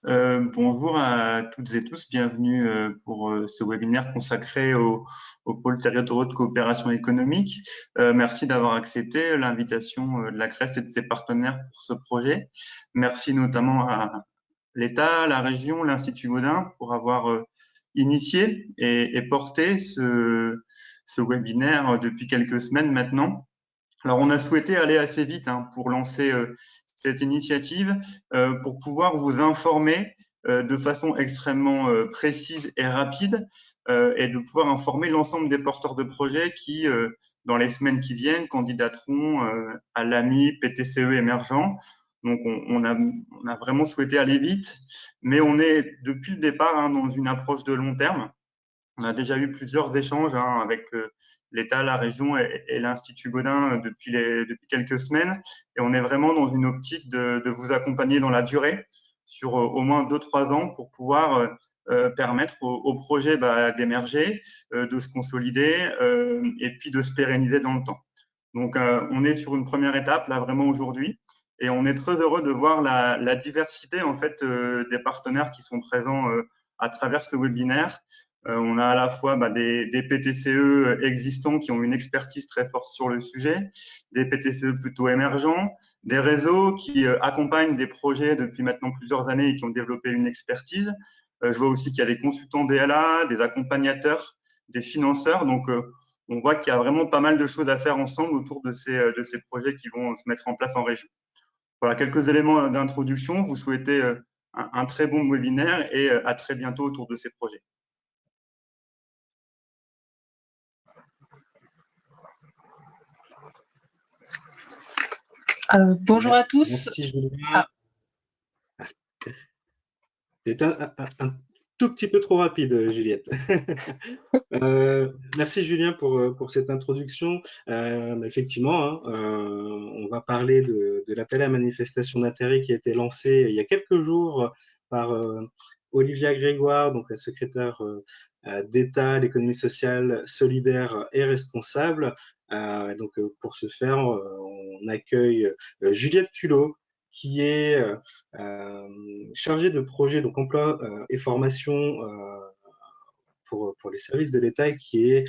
Bonjour à toutes et tous, bienvenue pour ce webinaire consacré au pôle territoriaux de coopération économique. Merci d'avoir accepté l'invitation de la CRES et de ses partenaires pour ce projet. Merci notamment à l'État, la région, l'Institut Gaudin pour avoir initié et porté ce webinaire depuis quelques semaines maintenant. Alors, on a souhaité aller assez vite pour lancer cette initiative, pour pouvoir vous informer de façon extrêmement précise et rapide et de pouvoir informer l'ensemble des porteurs de projets qui, dans les semaines qui viennent, candidateront à l'AMI PTCE émergent. Donc, on a vraiment souhaité aller vite, mais on est depuis le départ dans une approche de long terme. On a déjà eu plusieurs échanges avec l'État, la région et l'Institut Gaudin depuis quelques semaines. Et on est vraiment dans une optique de vous accompagner dans la durée sur au moins 2-3 ans pour pouvoir permettre au projet d'émerger, de se consolider et puis de se pérenniser dans le temps. Donc, on est sur une première étape là vraiment aujourd'hui. Et on est très heureux de voir la diversité en fait des partenaires qui sont présents à travers ce webinaire. On a à la fois des PTCE existants qui ont une expertise très forte sur le sujet, des PTCE plutôt émergents, des réseaux qui accompagnent des projets depuis maintenant plusieurs années et qui ont développé une expertise. Je vois aussi qu'il y a des consultants DLA, des accompagnateurs, des financeurs. Donc, on voit qu'il y a vraiment pas mal de choses à faire ensemble autour de ces projets qui vont se mettre en place en région. Voilà, quelques éléments d'introduction. Vous souhaitez un très bon webinaire et à très bientôt autour de ces projets. Bonjour à tous. Merci Julien. C'est un tout petit peu trop rapide, Juliette. Merci Julien pour cette introduction. Effectivement, on va parler de l'appel à manifestation d'intérêt qui a été lancé il y a quelques jours par Olivia Grégoire, donc la secrétaire d'État, l'économie sociale, solidaire et responsable. Donc pour ce faire, on accueille Juliette Culot, qui est chargée de projet, donc emploi et formation pour les services de l'État et qui est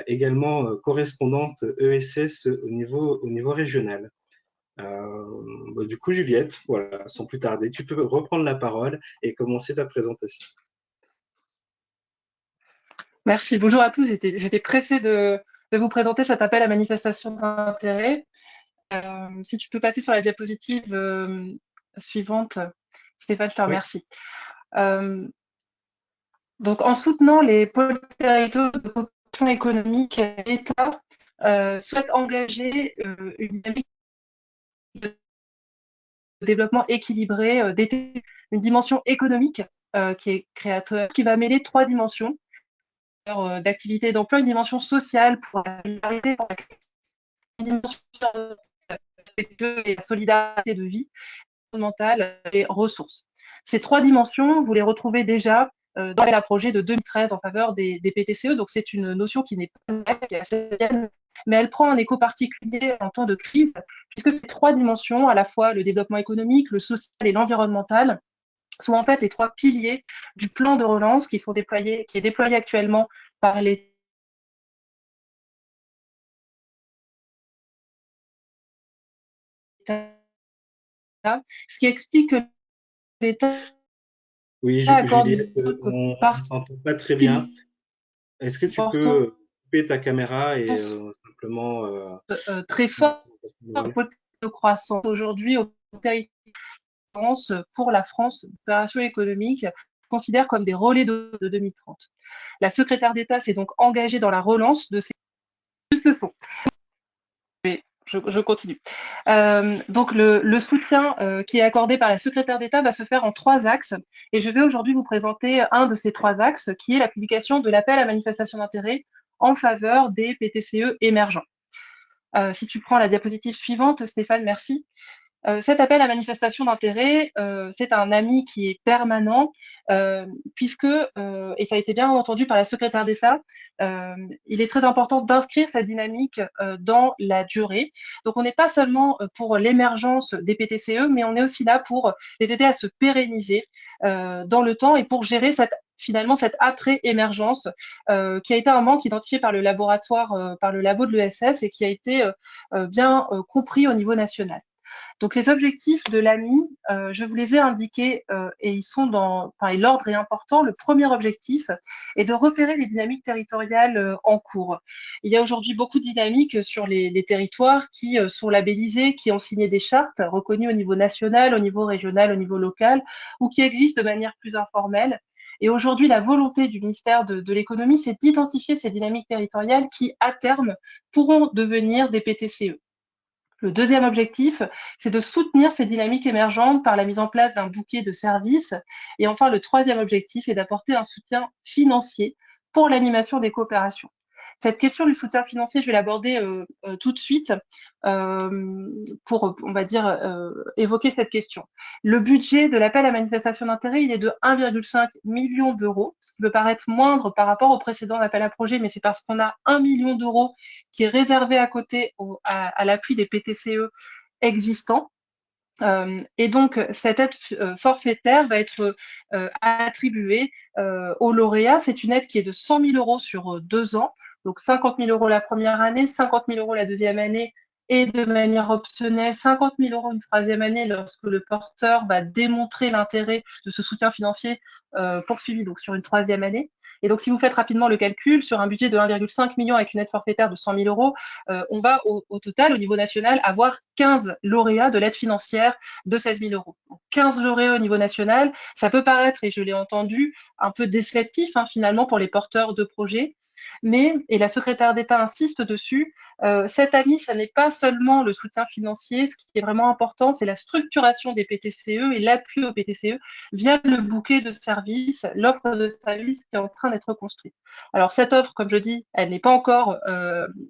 également correspondante ESS au niveau régional. Du coup, Juliette, voilà, sans plus tarder, tu peux reprendre la parole et commencer ta présentation. Merci, bonjour à tous. J'étais pressée de vous présenter cet appel à manifestation d'intérêt. Si tu peux passer sur la diapositive suivante, Stéphane, je te remercie. Oui. Donc, en soutenant les pôles territoriaux de coopération économique, l'État souhaite engager une dynamique de développement équilibré, une dimension économique qui est créateur, qui va mêler 3 dimensions d'activité et d'emploi, une dimension sociale pour la solidarité, une dimension de solidarité de vie, environnementale et ressources. Ces 3 dimensions, vous les retrouvez déjà dans les projets de 2013 en faveur des PTCE. Donc, c'est une notion qui n'est pas nouvelle, qui est assez ancienne, mais elle prend un écho particulier en temps de crise, puisque ces 3 dimensions, à la fois le développement économique, le social et l'environnemental, sont en fait les 3 piliers du plan de relance qui est déployé actuellement par l'État. Ce qui explique que l'État... Oui, Juliette, on n'entend pas très bien. Est-ce que tu peux couper ta caméra et simplement... très fort de croissance aujourd'hui au territoire pour la France, l'opération économique considère comme des relais de 2030. La secrétaire d'État s'est donc engagée dans la relance de ces... Plus le son. Je continue. Donc, le soutien qui est accordé par la secrétaire d'État va se faire en 3 axes. Et je vais aujourd'hui vous présenter un de ces 3 axes, qui est la publication de l'appel à manifestation d'intérêt en faveur des PTCE émergents. Si tu prends la diapositive suivante, Stéphane, merci. Cet appel à manifestation d'intérêt, c'est un ami qui est permanent, puisque, et ça a été bien entendu par la secrétaire d'État, il est très important d'inscrire cette dynamique dans la durée. Donc on n'est pas seulement pour l'émergence des PTCE, mais on est aussi là pour les aider à se pérenniser dans le temps et pour gérer finalement cette après-émergence qui a été un manque identifié par le laboratoire, par le labo de l'ESS et qui a été bien compris au niveau national. Donc les objectifs de l'AMI, je vous les ai indiqués et ils sont et l'ordre est important. Le premier objectif est de repérer les dynamiques territoriales en cours. Il y a aujourd'hui beaucoup de dynamiques sur les territoires qui sont labellisés, qui ont signé des chartes reconnues au niveau national, au niveau régional, au niveau local, ou qui existent de manière plus informelle. Et aujourd'hui, la volonté du ministère de l'économie, c'est d'identifier ces dynamiques territoriales qui, à terme, pourront devenir des PTCE. Le deuxième objectif, c'est de soutenir ces dynamiques émergentes par la mise en place d'un bouquet de services. Et enfin, le troisième objectif est d'apporter un soutien financier pour l'animation des coopérations. Cette question du soutien financier, je vais l'aborder tout de suite pour, on va dire, évoquer cette question. Le budget de l'appel à manifestation d'intérêt, il est de 1,5 million d'euros, ce qui peut paraître moindre par rapport au précédent appel à projet, mais c'est parce qu'on a 1 million d'euros qui est réservé à côté à l'appui des PTCE existants. Et donc, cette aide forfaitaire va être attribuée aux lauréats. C'est une aide qui est de 100 000 euros sur 2 ans. Donc, 50 000 euros la première année, 50 000 euros la deuxième année et de manière optionnelle, 50 000 euros une troisième année lorsque le porteur va démontrer l'intérêt de ce soutien financier poursuivi donc sur une troisième année. Et donc, si vous faites rapidement le calcul, sur un budget de 1,5 million avec une aide forfaitaire de 100 000 euros, on va au total, au niveau national, avoir 15 lauréats de l'aide financière de 16 000 euros. Donc, 15 lauréats au niveau national, ça peut paraître, et je l'ai entendu, un peu déceptif finalement pour les porteurs de projets. Mais, et la secrétaire d'État insiste dessus, cette AMI, ça n'est pas seulement le soutien financier. Ce qui est vraiment important, c'est la structuration des PTCE et l'appui aux PTCE via le bouquet de services, l'offre de services qui est en train d'être construite. Alors cette offre, comme je dis, elle n'est pas encore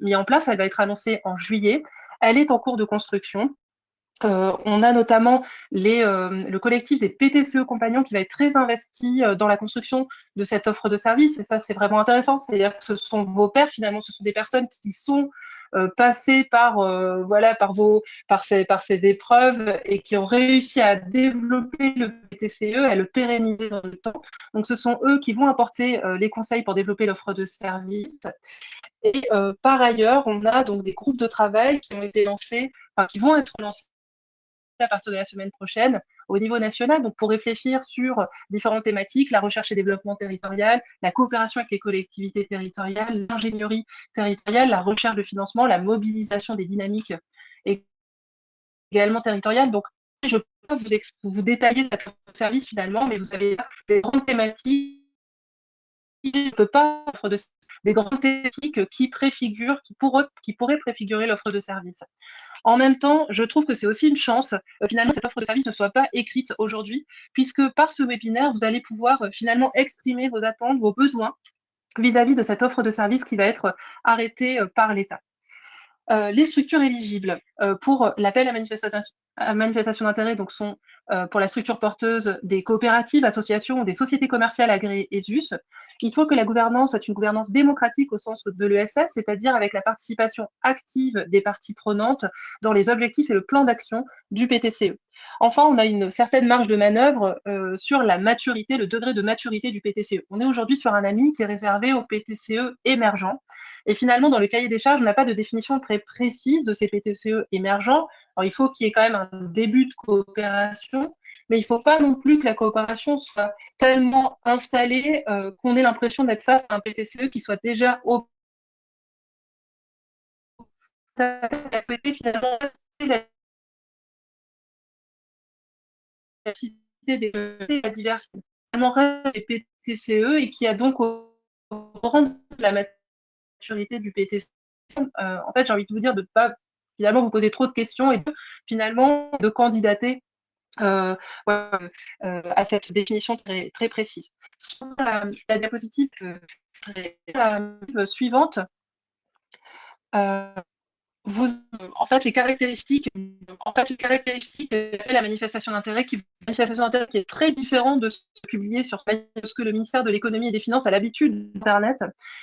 mise en place, elle va être annoncée en juillet. Elle est en cours de construction. On a notamment le collectif des PTCE Compagnons qui va être très investi dans la construction de cette offre de service. Et ça, c'est vraiment intéressant. C'est-à-dire que ce sont vos pairs, finalement, ce sont des personnes qui sont passées par ces épreuves et qui ont réussi à développer le PTCE, à le pérenniser dans le temps. Donc, ce sont eux qui vont apporter les conseils pour développer l'offre de service. Et par ailleurs, on a donc des groupes de travail qui ont été lancés, qui vont être lancés à partir de la semaine prochaine au niveau national, donc pour réfléchir sur différentes thématiques, la recherche et développement territorial, la coopération avec les collectivités territoriales, l'ingénierie territoriale, la recherche de financement, la mobilisation des dynamiques également territoriales. Donc, je peux vous détailler le service finalement, mais vous avez des grandes thématiques. Je ne peux pas offrir des grandes thématiques qui préfigurent, qui pourraient préfigurer l'offre de service. En même temps, je trouve que c'est aussi une chance, finalement, que cette offre de service ne soit pas écrite aujourd'hui, puisque par ce webinaire, vous allez pouvoir finalement exprimer vos attentes, vos besoins vis-à-vis de cette offre de service qui va être arrêtée par l'État. Les structures éligibles pour l'appel à manifestation d'intérêt donc sont pour la structure porteuse des coopératives, associations ou des sociétés commerciales agréées ESUS. Il faut que la gouvernance soit une gouvernance démocratique au sens de l'ESS, c'est-à-dire avec la participation active des parties prenantes dans les objectifs et le plan d'action du PTCE. Enfin, on a une certaine marge de manœuvre sur la maturité, le degré de maturité du PTCE. On est aujourd'hui sur un AMI qui est réservé aux PTCE émergents. Et finalement, dans le cahier des charges, on n'a pas de définition très précise de ces PTCE émergents. Alors, il faut qu'il y ait quand même un début de coopération, mais il ne faut pas non plus que la coopération soit tellement installée qu'on ait l'impression d'être face à un PTCE qui soit déjà au à souhaiter finalement la diversité la diversité des PTCE et qui a donc au rang de la maturité du PTCE. En fait, j'ai envie de vous dire de ne pas finalement vous poser trop de questions et finalement de candidater à cette définition très, très précise. Sur la diapositive suivante, en fait, les caractéristiques de la manifestation d'intérêt qui est très différente de ce publié sur ce que le ministère de l'économie et des finances a l'habitude d'Internet.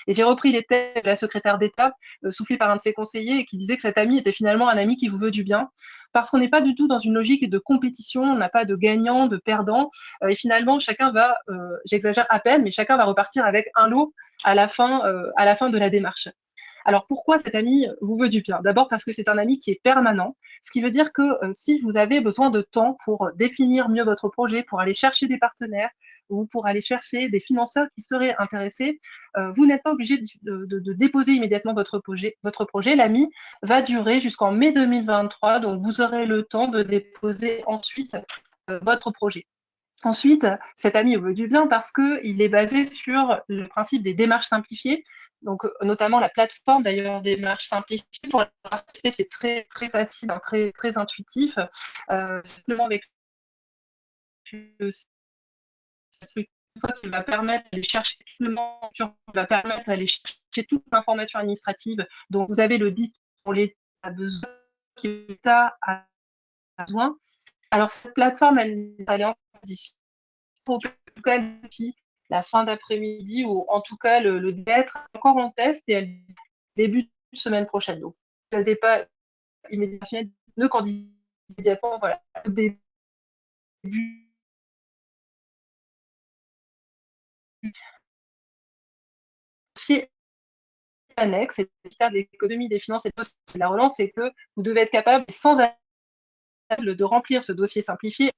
Et j'ai repris les thèses de la secrétaire d'État, soufflée par un de ses conseillers, et qui disait que cet ami était finalement un ami qui vous veut du bien. Parce qu'on n'est pas du tout dans une logique de compétition, on n'a pas de gagnant, de perdant, et finalement chacun va, j'exagère à peine, mais chacun va repartir avec un lot à la fin de la démarche. Alors pourquoi cet ami vous veut du bien? D'abord parce que c'est un ami qui est permanent, ce qui veut dire que si vous avez besoin de temps pour définir mieux votre projet, pour aller chercher des partenaires ou pour aller chercher des financeurs qui seraient intéressés, vous n'êtes pas obligé de déposer immédiatement votre projet. L'AMI va durer jusqu'en mai 2023, donc vous aurez le temps de déposer ensuite votre projet. Ensuite, cet ami vous veut du bien parce qu'il est basé sur le principe des démarches simplifiées, donc notamment la plateforme d'ailleurs démarches simplifiées. Pour l'accès, c'est très très facile, hein, très très intuitif. Simplement avec le qui va permettre d'aller chercher va permettre d'aller chercher toute l'information administrative dont vous avez le dit pour l'État a besoin, qui l'État a besoin. Alors cette plateforme, elle est en d'ici en tout cas la fin d'après-midi ou en tout cas le d'être encore en test et elle débute semaine prochaine. Donc, ça n'est pas immédiatement ne candidater immédiatement, voilà, au début annexe, c'est le ministère de l'économie, des finances et de la relance, c'est que vous devez être capable, sans de remplir ce dossier simplifié,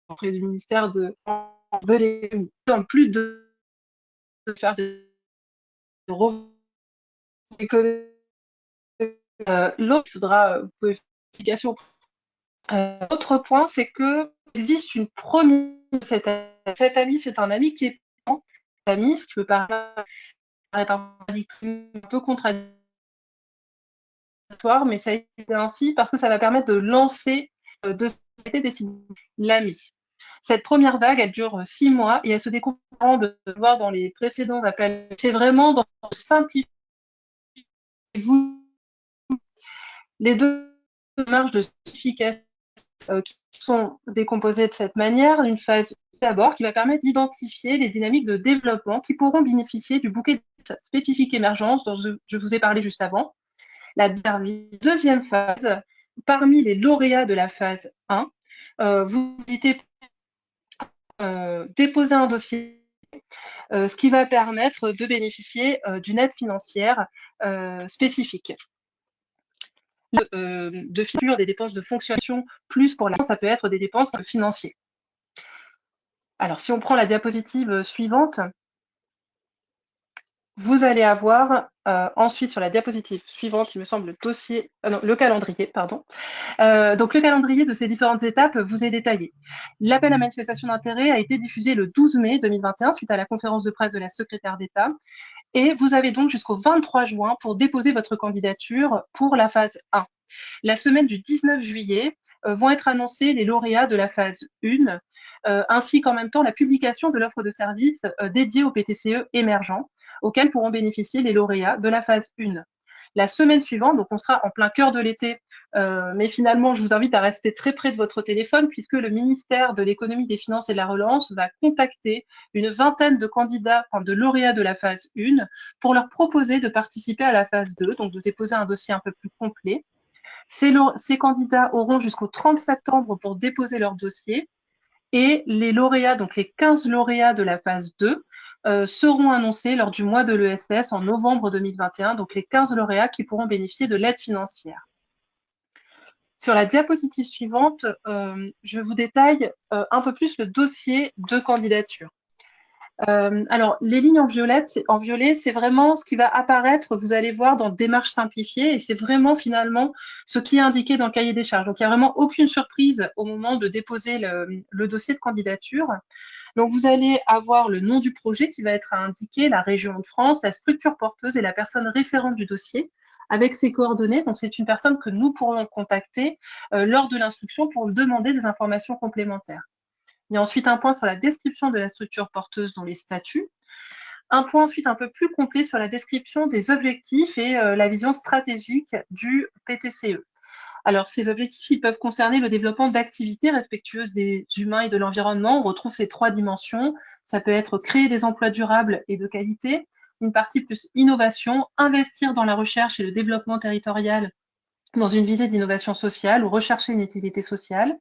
auprès du ministère de l'économie, en plus de faire de revenus économiques. L'autre, il faudra vérification. Autre point, c'est que existe une première. Cet ami, c'est un ami qui est ami, ce qui peut paraître un peu contradictoire, mais ça a été ainsi parce que ça va permettre de lancer, de décider l'ami. Cette première vague, elle dure 6 mois et elle se décompose de voir dans les précédents appels. C'est vraiment dans le simplifier. Les deux démarches de simplification qui sont décomposées de cette manière, une phase d'abord qui va permettre d'identifier les dynamiques de développement qui pourront bénéficier du bouquet spécifique émergence dont je vous ai parlé juste avant. La deuxième phase, parmi les lauréats de la phase 1, vous déposer un dossier, ce qui va permettre de bénéficier d'une aide financière spécifique. De figure des dépenses de fonctionnement, plus pour ça peut être des dépenses financières. Alors, si on prend la diapositive suivante, vous allez avoir ensuite sur la diapositive suivante, il me semble, le calendrier, pardon. Donc, le calendrier de ces différentes étapes vous est détaillé. L'appel à manifestation d'intérêt a été diffusé le 12 mai 2021 suite à la conférence de presse de la secrétaire d'État. Et vous avez donc jusqu'au 23 juin pour déposer votre candidature pour la phase 1. La semaine du 19 juillet vont être annoncés les lauréats de la phase 1, ainsi qu'en même temps la publication de l'offre de service dédiée au PTCE émergent, auquel pourront bénéficier les lauréats de la phase 1. La semaine suivante, donc on sera en plein cœur de l'été, mais finalement, je vous invite à rester très près de votre téléphone puisque le ministère de l'économie, des finances et de la relance va contacter une vingtaine de candidats, de lauréats de la phase 1 pour leur proposer de participer à la phase 2, donc de déposer un dossier un peu plus complet. Ces candidats auront jusqu'au 30 septembre pour déposer leur dossier et les lauréats, donc les 15 lauréats de la phase 2, seront annoncés lors du mois de l'ESS en novembre 2021, donc les 15 lauréats qui pourront bénéficier de l'aide financière. Sur la diapositive suivante, je vous détaille un peu plus le dossier de candidature. Alors, les lignes en violet, c'est vraiment ce qui va apparaître, vous allez voir, dans démarche simplifiée, et c'est vraiment finalement ce qui est indiqué dans le cahier des charges. Donc, il n'y a vraiment aucune surprise au moment de déposer le dossier de candidature. Donc, vous allez avoir le nom du projet qui va être indiqué, la région de France, la structure porteuse et la personne référente du dossier avec ses coordonnées. Donc, c'est une personne que nous pourrons contacter lors de l'instruction pour demander des informations complémentaires. Il y a ensuite un point sur la description de la structure porteuse dans les statuts. Un point ensuite un peu plus complet sur la description des objectifs et la vision stratégique du PTCE. Alors, ces objectifs, ils peuvent concerner le développement d'activités respectueuses des humains et de l'environnement. On retrouve ces 3 dimensions. Ça peut être créer des emplois durables et de qualité, une partie plus innovation, investir dans la recherche et le développement territorial dans une visée d'innovation sociale ou rechercher une utilité sociale.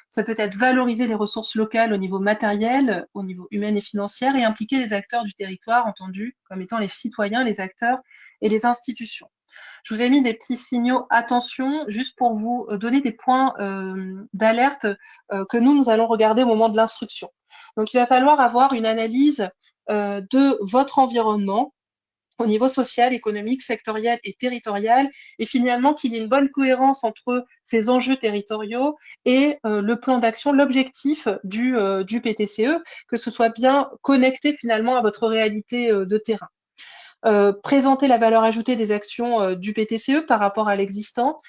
Ça peut être valoriser les ressources locales au niveau matériel, au niveau humain et financier, et impliquer les acteurs du territoire, entendus comme étant les citoyens, les acteurs et les institutions. Je vous ai mis des petits signaux attention, juste pour vous donner des points d'alerte que nous allons regarder au moment de l'instruction. Donc, il va falloir avoir une analyse de votre environnement au niveau social, économique, sectoriel et territorial, et finalement qu'il y ait une bonne cohérence entre ces enjeux territoriaux et le plan d'action, l'objectif du PTCE, que ce soit bien connecté finalement à votre réalité de terrain. Présenter la valeur ajoutée des actions du PTCE par rapport à l'existant,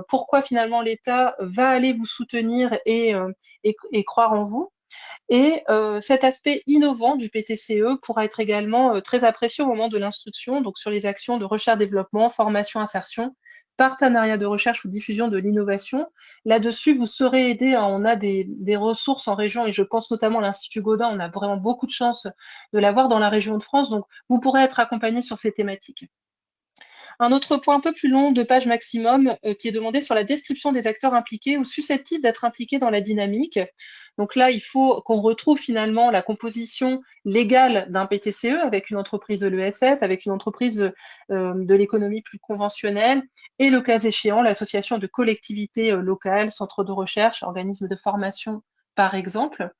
pourquoi finalement l'État va aller vous soutenir et croire en vous. Et cet aspect innovant du PTCE pourra être également très apprécié au moment de l'instruction, donc sur les actions de recherche-développement, formation-insertion, partenariat de recherche ou diffusion de l'innovation. Là-dessus, vous serez aidé, hein, on a des ressources en région et je pense notamment à l'Institut Gaudin, on a vraiment beaucoup de chance de l'avoir dans la région de France, donc vous pourrez être accompagné sur ces thématiques. Un autre point un peu plus long, 2 pages maximum, qui est demandé sur la description des acteurs impliqués ou susceptibles d'être impliqués dans la dynamique. Donc là, il faut qu'on retrouve finalement la composition légale d'un PTCE avec une entreprise de l'ESS, avec une entreprise de l'économie plus conventionnelle et le cas échéant, l'association de collectivités locales, centres de recherche, organismes de formation par exemple.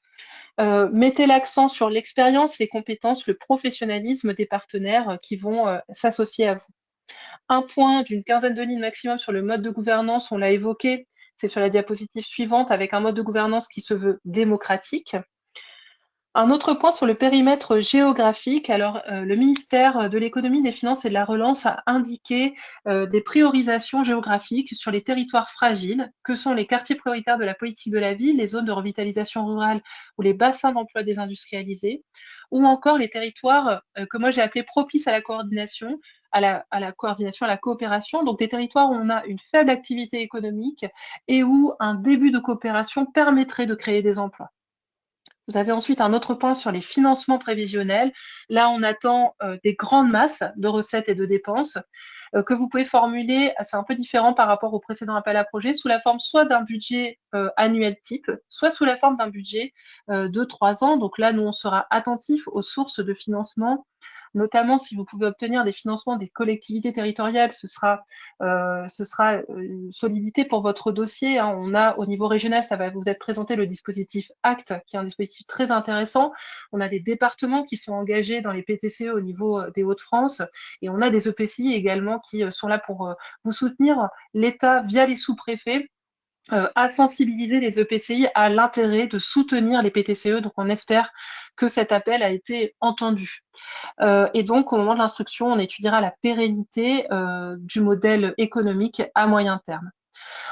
Mettez l'accent sur l'expérience, les compétences, le professionnalisme des partenaires qui vont s'associer à vous. Un point d'une quinzaine de lignes maximum sur le mode de gouvernance, on l'a évoqué, c'est sur la diapositive suivante, avec un mode de gouvernance qui se veut démocratique. Un autre point sur le périmètre géographique. Alors, le ministère de l'économie, des finances et de la relance a indiqué des priorisations géographiques sur les territoires fragiles, que sont les quartiers prioritaires de la politique de la ville, les zones de revitalisation rurale ou les bassins d'emploi désindustrialisés, ou encore les territoires que moi j'ai appelés propices à la coordination, à la coordination, à la coopération, donc des territoires où on a une faible activité économique et où un début de coopération permettrait de créer des emplois. Vous avez ensuite un autre point sur les financements prévisionnels. Là, on attend des grandes masses de recettes et de dépenses que vous pouvez formuler, c'est un peu différent par rapport au précédent appel à projet, sous la forme soit d'un budget annuel type, soit sous la forme d'un budget de 3 ans. Donc là, nous, on sera attentif aux sources de financement, notamment si vous pouvez obtenir des financements des collectivités territoriales, ce sera une solidité pour votre dossier, hein. On a au niveau régional, ça va vous être présenté le dispositif ACT, qui est un dispositif très intéressant. On a des départements qui sont engagés dans les PTCE au niveau des Hauts-de-France et on a des EPCI également qui sont là pour vous soutenir. L'État, via les sous-préfets, à sensibiliser les EPCI à l'intérêt de soutenir les PTCE. Donc, on espère que cet appel a été entendu. Et donc, au moment de l'instruction, on étudiera la pérennité du modèle économique à moyen terme.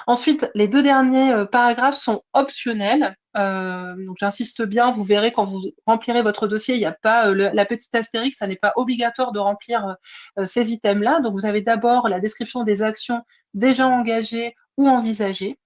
Ensuite, les 2 derniers paragraphes sont optionnels. Donc, j'insiste bien, vous verrez quand vous remplirez votre dossier, il n'y a pas la petite astérix, ça n'est pas obligatoire de remplir ces items-là. Donc, vous avez d'abord la description des actions déjà engagées ou envisagées,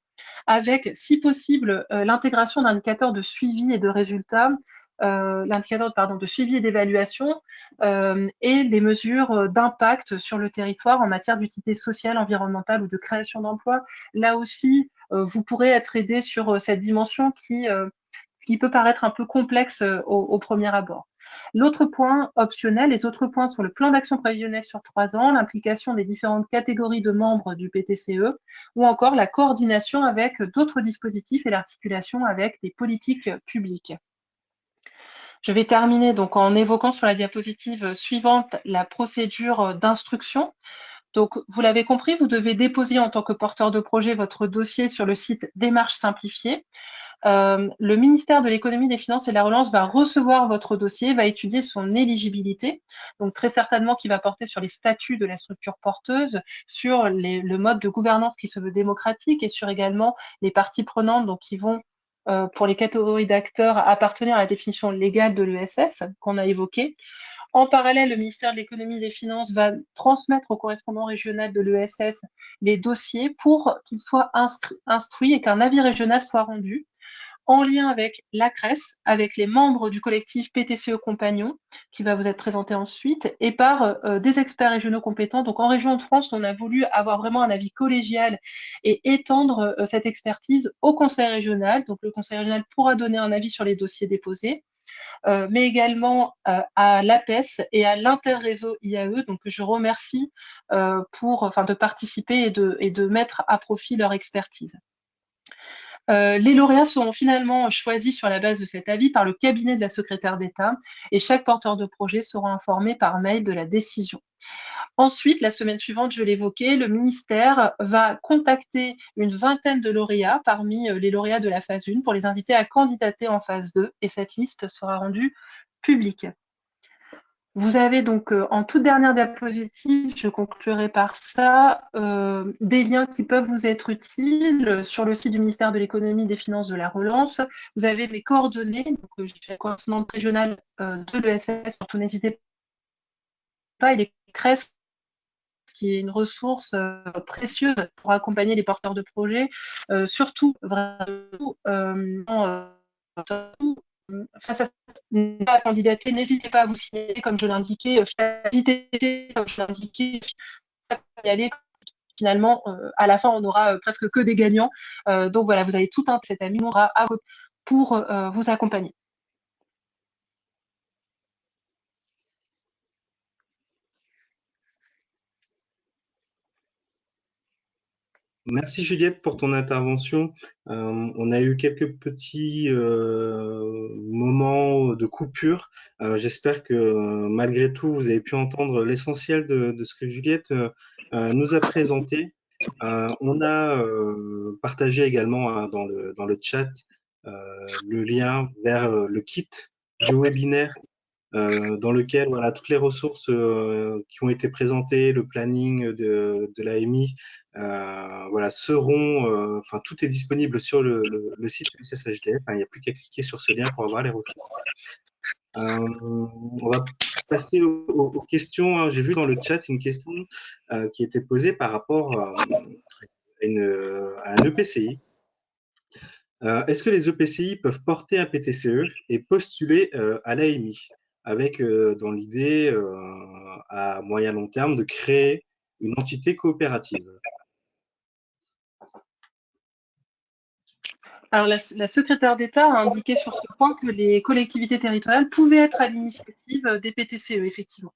avec, si possible, l'intégration d'indicateurs de suivi et de résultats, l'indicateur de suivi et d'évaluation, et les mesures d'impact sur le territoire en matière d'utilité sociale, environnementale ou de création d'emplois. Là aussi, vous pourrez être aidé sur cette dimension qui peut paraître un peu complexe au premier abord. L'autre point optionnel, les autres points sur le plan d'action prévisionnel sur 3 ans, l'implication des différentes catégories de membres du PTCE, ou encore la coordination avec d'autres dispositifs et l'articulation avec des politiques publiques. Je vais terminer donc en évoquant sur la diapositive suivante la procédure d'instruction. Donc, vous l'avez compris, vous devez déposer en tant que porteur de projet votre dossier sur le site Démarche simplifiée. Le ministère de l'économie, des finances et de la relance va recevoir votre dossier, va étudier son éligibilité, donc très certainement qui va porter sur les statuts de la structure porteuse, sur le mode de gouvernance qui se veut démocratique et sur également les parties prenantes, donc qui vont, pour les catégories d'acteurs, appartenir à la définition légale de l'ESS qu'on a évoquée. En parallèle, le ministère de l'Économie et des Finances va transmettre au correspondant régional de l'ESS les dossiers pour qu'ils soient instruits et qu'un avis régional soit rendu en lien avec la CRES, avec les membres du collectif PTCE Compagnon, qui va vous être présenté ensuite, et par des experts régionaux compétents. Donc en région de France, on a voulu avoir vraiment un avis collégial et étendre cette expertise au conseil régional. Donc le conseil régional pourra donner un avis sur les dossiers déposés. Mais également à l'APES et à l'interréseau IAE. Donc, je remercie de participer et de mettre à profit leur expertise. Les lauréats seront finalement choisis sur la base de cet avis par le cabinet de la secrétaire d'État et chaque porteur de projet sera informé par mail de la décision. Ensuite, la semaine suivante, je l'évoquais, le ministère va contacter une vingtaine de lauréats parmi les lauréats de la phase 1 pour les inviter à candidater en phase 2 et cette liste sera rendue publique. Vous avez donc en toute dernière diapositive, je conclurai par ça, des liens qui peuvent vous être utiles sur le site du ministère de l'Économie, des Finances, de la Relance. Vous avez mes coordonnées, donc je suis la correspondante régionale de l'ESS, donc n'hésitez pas, il est CRES qui est une ressource précieuse pour accompagner les porteurs de projets, surtout vraiment face à candidater, n'hésitez pas à vous signaler, comme je l'indiquais, y aller. Finalement, à la fin, on aura presque que des gagnants. Donc voilà, vous avez tout un cet ami à votre pour vous accompagner. Merci Juliette pour ton intervention. On a eu quelques petits moments de coupure. J'espère que malgré tout, vous avez pu entendre l'essentiel de ce que Juliette nous a présenté. On a partagé également dans le chat le lien vers le kit du webinaire dans lequel voilà, toutes les ressources qui ont été présentées, le planning de l'AMI, voilà, seront, enfin tout est disponible sur le site du SSHDF, il n'y a plus qu'à cliquer sur ce lien pour avoir les ressources. On va passer aux questions. Hein. J'ai vu dans le chat une question qui était posée par rapport à un EPCI. Est-ce que les EPCI peuvent porter un PTCE et postuler à l'AMI avec dans l'idée à moyen long terme de créer une entité coopérative? Alors la secrétaire d'État a indiqué sur ce point que les collectivités territoriales pouvaient être à l'initiative des PTCE, effectivement.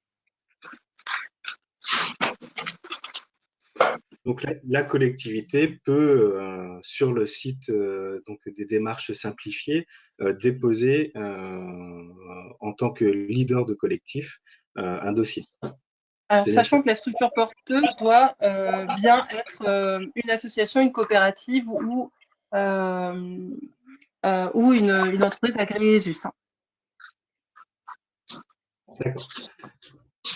Donc la collectivité peut, sur le site donc des démarches simplifiées, déposer en tant que leader de collectif un dossier. Alors, sachant que la structure porteuse doit bien être une association, une coopérative ou une entreprise agréée ESUS. D'accord.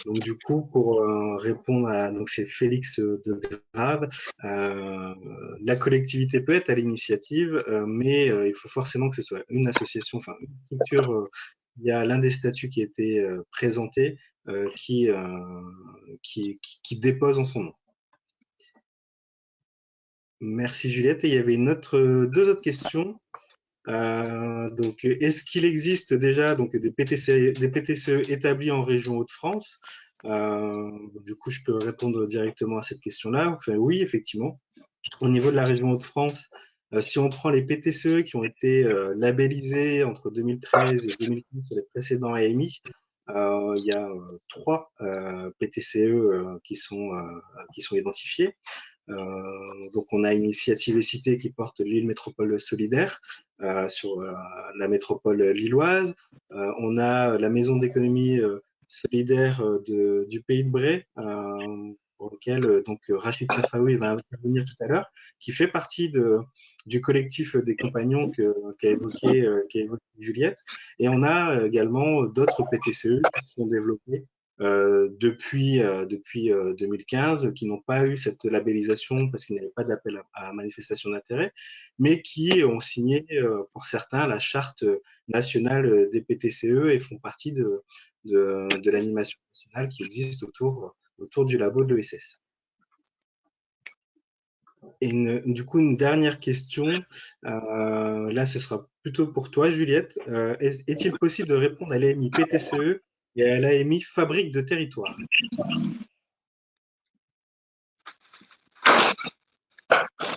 Donc du coup, pour répondre à donc c'est Félix de Grave, la collectivité peut être à l'initiative, mais il faut forcément que ce soit une association, enfin une structure. Il y a l'un des statuts qui a été présenté qui dépose en son nom. Merci Juliette. Et il y avait deux autres questions. Donc, est-ce qu'il existe déjà donc des PTCE établis en région Hauts-de-France? Du coup, je peux répondre directement à cette question-là. Enfin, oui, effectivement. Au niveau de la région Hauts-de-France, si on prend les PTCE qui ont été labellisés entre 2013 et 2015 sur les précédents AMI, il y a 3 PTCE qui sont identifiés. Donc on a Initiative et Cité qui porte l'île métropole solidaire sur la métropole lilloise. On a la maison d'économie solidaire du Pays de Bray, pour lequel donc Rachid Safaoui va intervenir tout à l'heure, qui fait partie du collectif des compagnons qu'a évoqué Juliette. Et on a également d'autres PTCE qui sont développés depuis 2015, qui n'ont pas eu cette labellisation parce qu'il n'y avait pas d'appel à manifestation d'intérêt, mais qui ont signé pour certains la charte nationale des PTCE et font partie de l'animation nationale qui existe autour du labo de l'ESS. Et du coup, une dernière question, là ce sera plutôt pour toi Juliette. Est-il possible de répondre à l'AMI PTCE et à l'AMI Fabrique de territoire?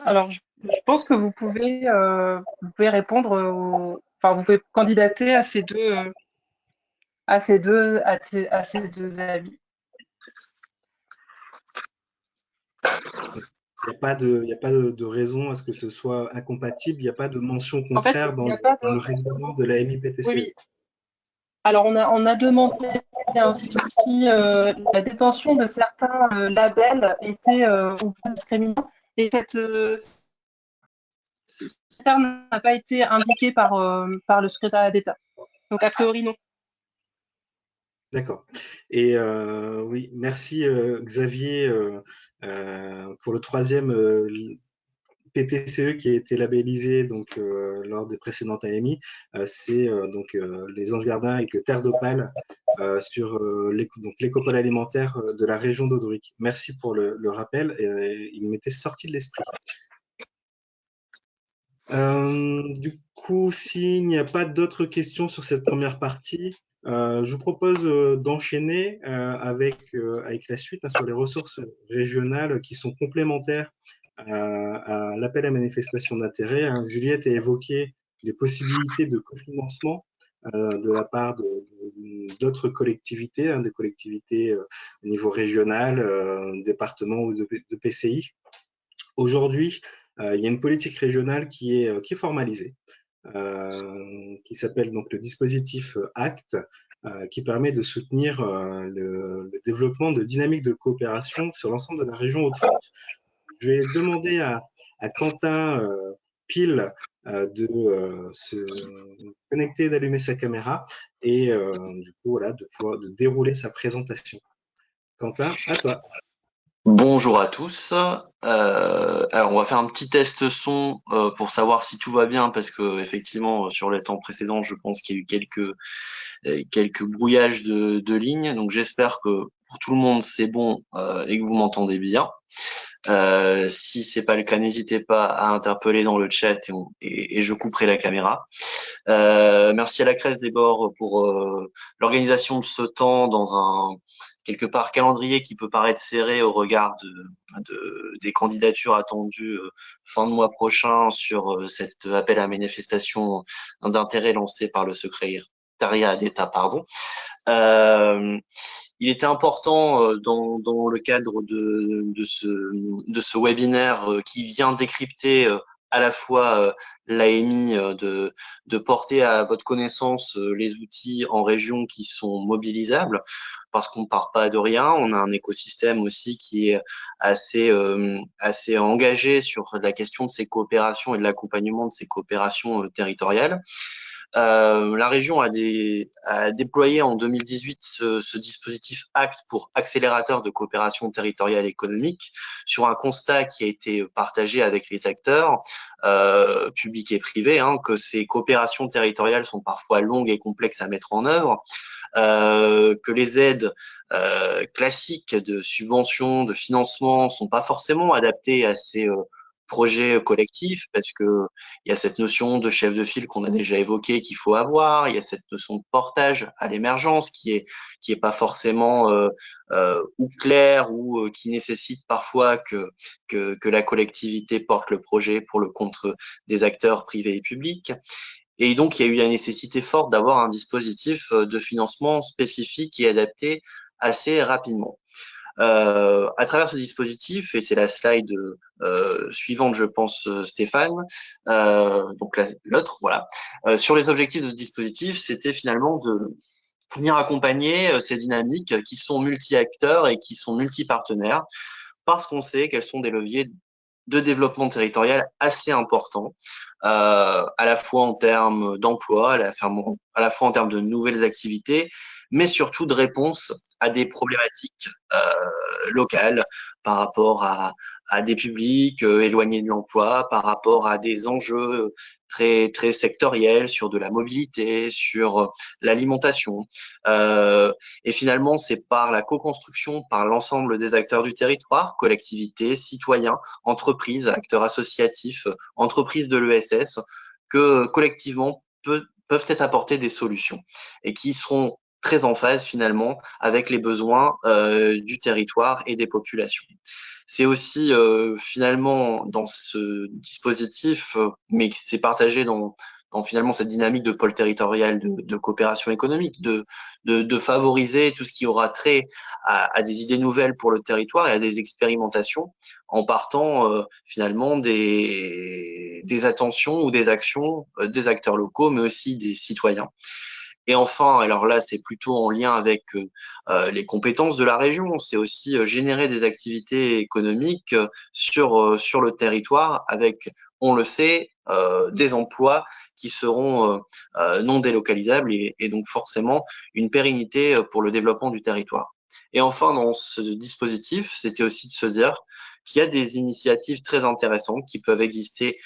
Alors, je pense que vous pouvez répondre, enfin, vous pouvez candidater à ces deux avis. Il n'y a pas de raison à ce que ce soit incompatible, il n'y a pas de mention En fait, contraire il dans n'y a pas dans de. le règlement de l'AMI Oui, PTCE. oui. Alors, on a demandé ainsi si la détention de certains labels était ou pas discriminant, et ce terme n'a pas été indiqué par le secrétariat d'État. Donc, a priori, non. D'accord. Et oui, merci Xavier pour le troisième PTCE qui a été labellisé donc lors des précédentes AMI. C'est donc les Anges Gardins avec Terre d'Opale sur l'écopole alimentaire de la région d'Audric. Merci pour le rappel. Il m'était sorti de l'esprit. Du coup, s'il n'y a pas d'autres questions sur cette première partie, je vous propose d'enchaîner avec la suite sur les ressources régionales qui sont complémentaires à l'appel à manifestation d'intérêt. Juliette a évoqué des possibilités de cofinancement de la part d'autres collectivités, des collectivités au niveau régional, département ou de PCI. Aujourd'hui, il y a une politique régionale qui est formalisée, qui s'appelle donc le dispositif ACT, qui permet de soutenir le développement de dynamiques de coopération sur l'ensemble de la région Hauts-de-France. Je vais demander à Quentin Pile de se connecter, d'allumer sa caméra et du coup voilà, de dérouler sa présentation. Quentin, à toi. Bonjour à tous. Alors on va faire un petit test son pour savoir si tout va bien parce que effectivement sur les temps précédents je pense qu'il y a eu quelques brouillages de lignes. Donc j'espère que pour tout le monde c'est bon et que vous m'entendez bien. Si c'est pas le cas, n'hésitez pas à interpeller dans le chat et je couperai la caméra. Merci à la Crèce des Bords pour l'organisation de ce temps dans un quelque part calendrier qui peut paraître serré au regard des candidatures attendues fin de mois prochain sur cet appel à manifestation d'intérêt lancé par le secrétariat d'État, pardon. Il était important dans le cadre de ce webinaire qui vient décrypter à la fois l'AMI de porter à votre connaissance les outils en région qui sont mobilisables parce qu'on ne part pas de rien. On a un écosystème aussi qui est assez engagé sur la question de ces coopérations et de l'accompagnement de ces coopérations territoriales. La région a déployé en 2018 ce dispositif ACT pour accélérateur de coopération territoriale économique sur un constat qui a été partagé avec les acteurs publics et privés, que ces coopérations territoriales sont parfois longues et complexes à mettre en œuvre, que les aides classiques de subventions, de financement sont pas forcément adaptées à ces projets collectifs parce que il y a cette notion de chef de file qu'on a déjà évoqué qu'il faut avoir, il y a cette notion de portage à l'émergence qui est pas forcément ou claire ou qui nécessite parfois que la collectivité porte le projet pour le compte des acteurs privés et publics. Et donc, il y a eu la nécessité forte d'avoir un dispositif de financement spécifique et adapté assez rapidement. À travers ce dispositif, et c'est la slide suivante, je pense, Stéphane, donc l'autre, voilà. Sur les objectifs de ce dispositif, c'était finalement de venir accompagner ces dynamiques qui sont multi-acteurs et qui sont multi-partenaires, parce qu'on sait qu'elles sont des leviers de développement territorial assez importants, à la fois en termes d'emploi, à la fois en termes de nouvelles activités, mais surtout de réponse à des problématiques locales par rapport à des publics éloignés de l'emploi, par rapport à des enjeux très sectorielles sur de la mobilité, sur l'alimentation. Et finalement, c'est par la co-construction, par l'ensemble des acteurs du territoire, collectivités, citoyens, entreprises, acteurs associatifs, entreprises de l'ESS, que collectivement peuvent être apportées des solutions et qui seront très en phase finalement avec les besoins du territoire et des populations. C'est aussi finalement dans ce dispositif, mais c'est partagé dans finalement cette dynamique de pôle territorial de coopération économique, de favoriser tout ce qui aura trait à des idées nouvelles pour le territoire et à des expérimentations en partant finalement des attentions ou des actions des acteurs locaux, mais aussi des citoyens. Et enfin, alors là, c'est plutôt en lien avec les compétences de la région. C'est aussi générer des activités économiques sur le territoire avec, on le sait, des emplois qui seront non délocalisables et donc forcément une pérennité pour le développement du territoire. Et enfin, dans ce dispositif, c'était aussi de se dire qu'il y a des initiatives très intéressantes qui peuvent exister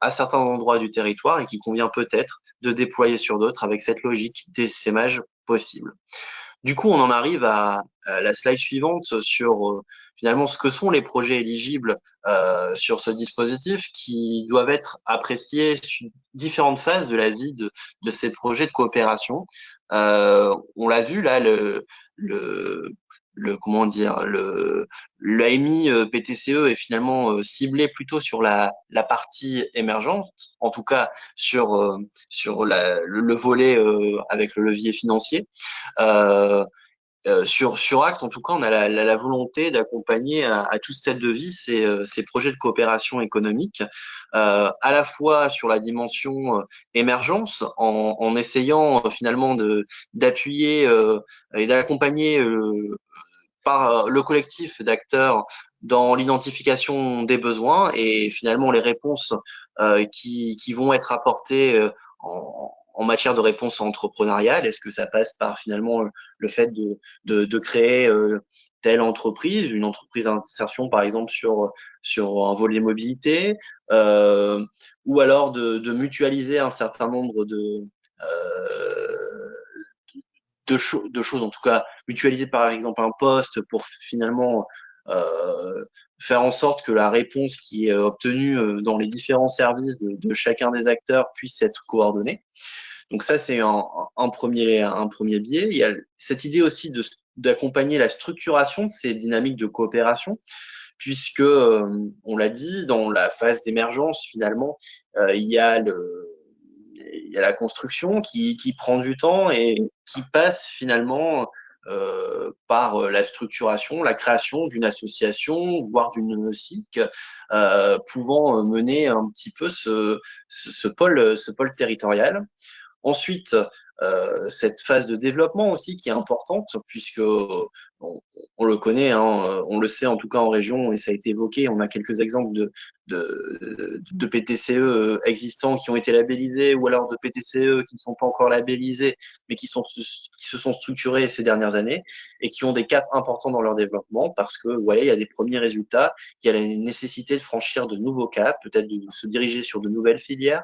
à certains endroits du territoire et qui convient peut-être de déployer sur d'autres avec cette logique d'essaimage possible. Du coup, on en arrive à la slide suivante sur finalement ce que sont les projets éligibles sur ce dispositif qui doivent être appréciés sur différentes phases de la vie de ces projets de coopération. On l'a vu là, comment dire, l'AMI PTCE est finalement ciblé plutôt sur la partie émergente, en tout cas sur le volet avec le levier financier. Sur Act, en tout cas, on a la volonté d'accompagner à toute cette devise ces projets de coopération économique, à la fois sur la dimension émergence, en essayant finalement d'appuyer et d'accompagner par le collectif d'acteurs dans l'identification des besoins et finalement les réponses qui vont être apportées en matière de réponse entrepreneuriale. Est-ce que ça passe par finalement le fait de créer telle entreprise, une entreprise d'insertion par exemple sur un volet mobilité, ou alors de mutualiser un certain nombre de choses, en tout cas mutualiser par exemple un poste pour finalement faire en sorte que la réponse qui est obtenue dans les différents services de chacun des acteurs puisse être coordonnée. Donc ça, c'est un premier biais. Il y a cette idée aussi d'accompagner la structuration de ces dynamiques de coopération, puisque, on l'a dit, dans la phase d'émergence, finalement, il y a la construction qui prend du temps et qui passe finalement par la structuration, la création d'une association, voire d'une SIC, pouvant mener un petit peu ce pôle territorial. Ensuite, cette phase de développement aussi qui est importante, puisque on le connaît, hein, on le sait en tout cas en région, et ça a été évoqué, on a quelques exemples de PTCE existants qui ont été labellisés, ou alors de PTCE qui ne sont pas encore labellisés, mais qui se sont structurés ces dernières années, et qui ont des caps importants dans leur développement, parce que il y a des premiers résultats, il y a la nécessité de franchir de nouveaux caps, peut-être de se diriger sur de nouvelles filières,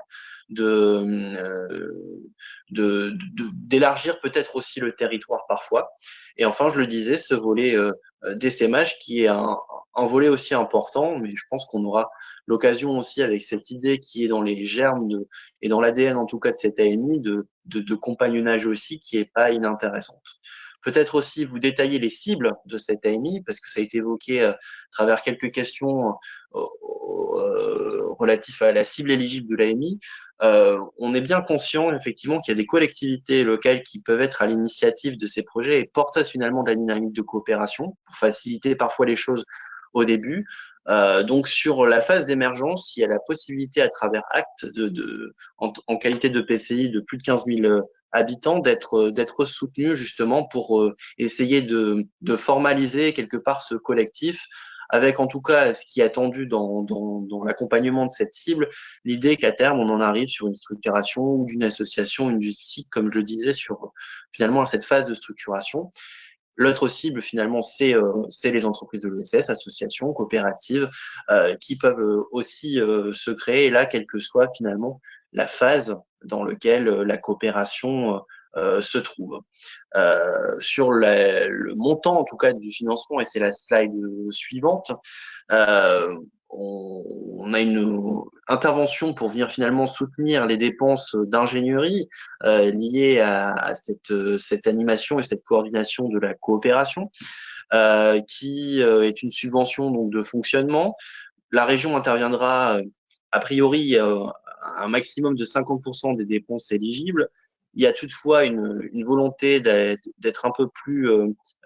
d'élargir peut-être aussi le territoire parfois. Et enfin, je le disais, ce volet d'essaimage qui est un volet aussi important, mais je pense qu'on aura l'occasion aussi avec cette idée qui est dans les germes et dans l'ADN en tout cas de cette AMI de compagnonnage aussi qui est pas inintéressante. Peut-être aussi vous détailler les cibles de cette AMI, parce que ça a été évoqué à travers quelques questions relatifs à la cible éligible de l'AMI. On est bien conscient effectivement qu'il y a des collectivités locales qui peuvent être à l'initiative de ces projets et portent finalement de la dynamique de coopération pour faciliter parfois les choses au début. Donc sur la phase d'émergence, il y a la possibilité à travers Act en qualité de PCI de plus de 15 000 habitants d'être soutenu justement pour essayer de formaliser quelque part ce collectif avec en tout cas ce qui est attendu dans l'accompagnement de cette cible, l'idée qu'à terme on en arrive sur une structuration ou d'une association, une SIC, comme je le disais, sur finalement cette phase de structuration. L'autre cible, finalement, c'est les entreprises de l'ESS, associations, coopératives, qui peuvent aussi se créer, et là, quelle que soit finalement la phase dans laquelle la coopération se trouve. Sur le montant, en tout cas, du financement, et c'est la slide suivante, on a une intervention pour venir finalement soutenir les dépenses d'ingénierie liées à cette animation et cette coordination de la coopération, qui est une subvention donc de fonctionnement. La région interviendra a priori un maximum de 50% des dépenses éligibles. Il y a toutefois une volonté d'être un peu plus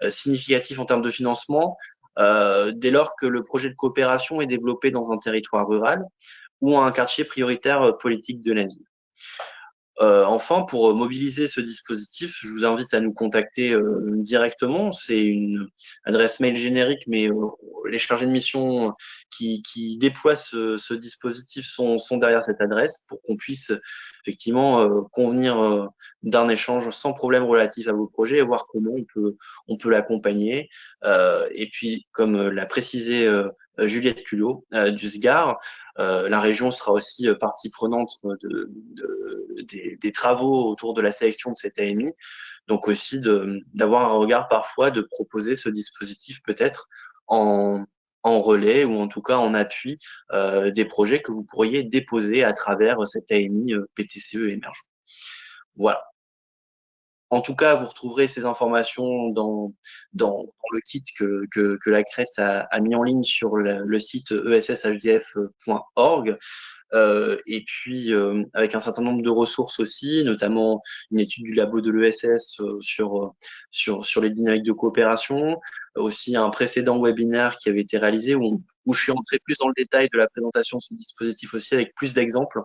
significatif en termes de financement dès lors que le projet de coopération est développé dans un territoire rural ou un quartier prioritaire politique de la ville. Enfin, pour mobiliser ce dispositif, je vous invite à nous contacter directement. C'est une adresse mail générique, mais les chargés de mission qui déploient ce dispositif sont derrière cette adresse pour qu'on puisse effectivement convenir d'un échange sans problème relatif à vos projets et voir comment on peut l'accompagner. Et puis, comme l'a précisé Juliette Culot du SGAR, la région sera aussi partie prenante des travaux autour de la sélection de cette AMI, donc aussi d'avoir un regard parfois, de proposer ce dispositif peut-être en relais ou en tout cas en appui des projets que vous pourriez déposer à travers cette AMI PTCE émergent. Voilà. En tout cas, vous retrouverez ces informations dans le kit que la CRES a mis en ligne sur le site esshdf.org. Et puis, avec un certain nombre de ressources aussi, notamment une étude du labo de l'ESS sur les dynamiques de coopération, aussi un précédent webinaire qui avait été réalisé où je suis entré plus dans le détail de la présentation de ce dispositif aussi avec plus d'exemples.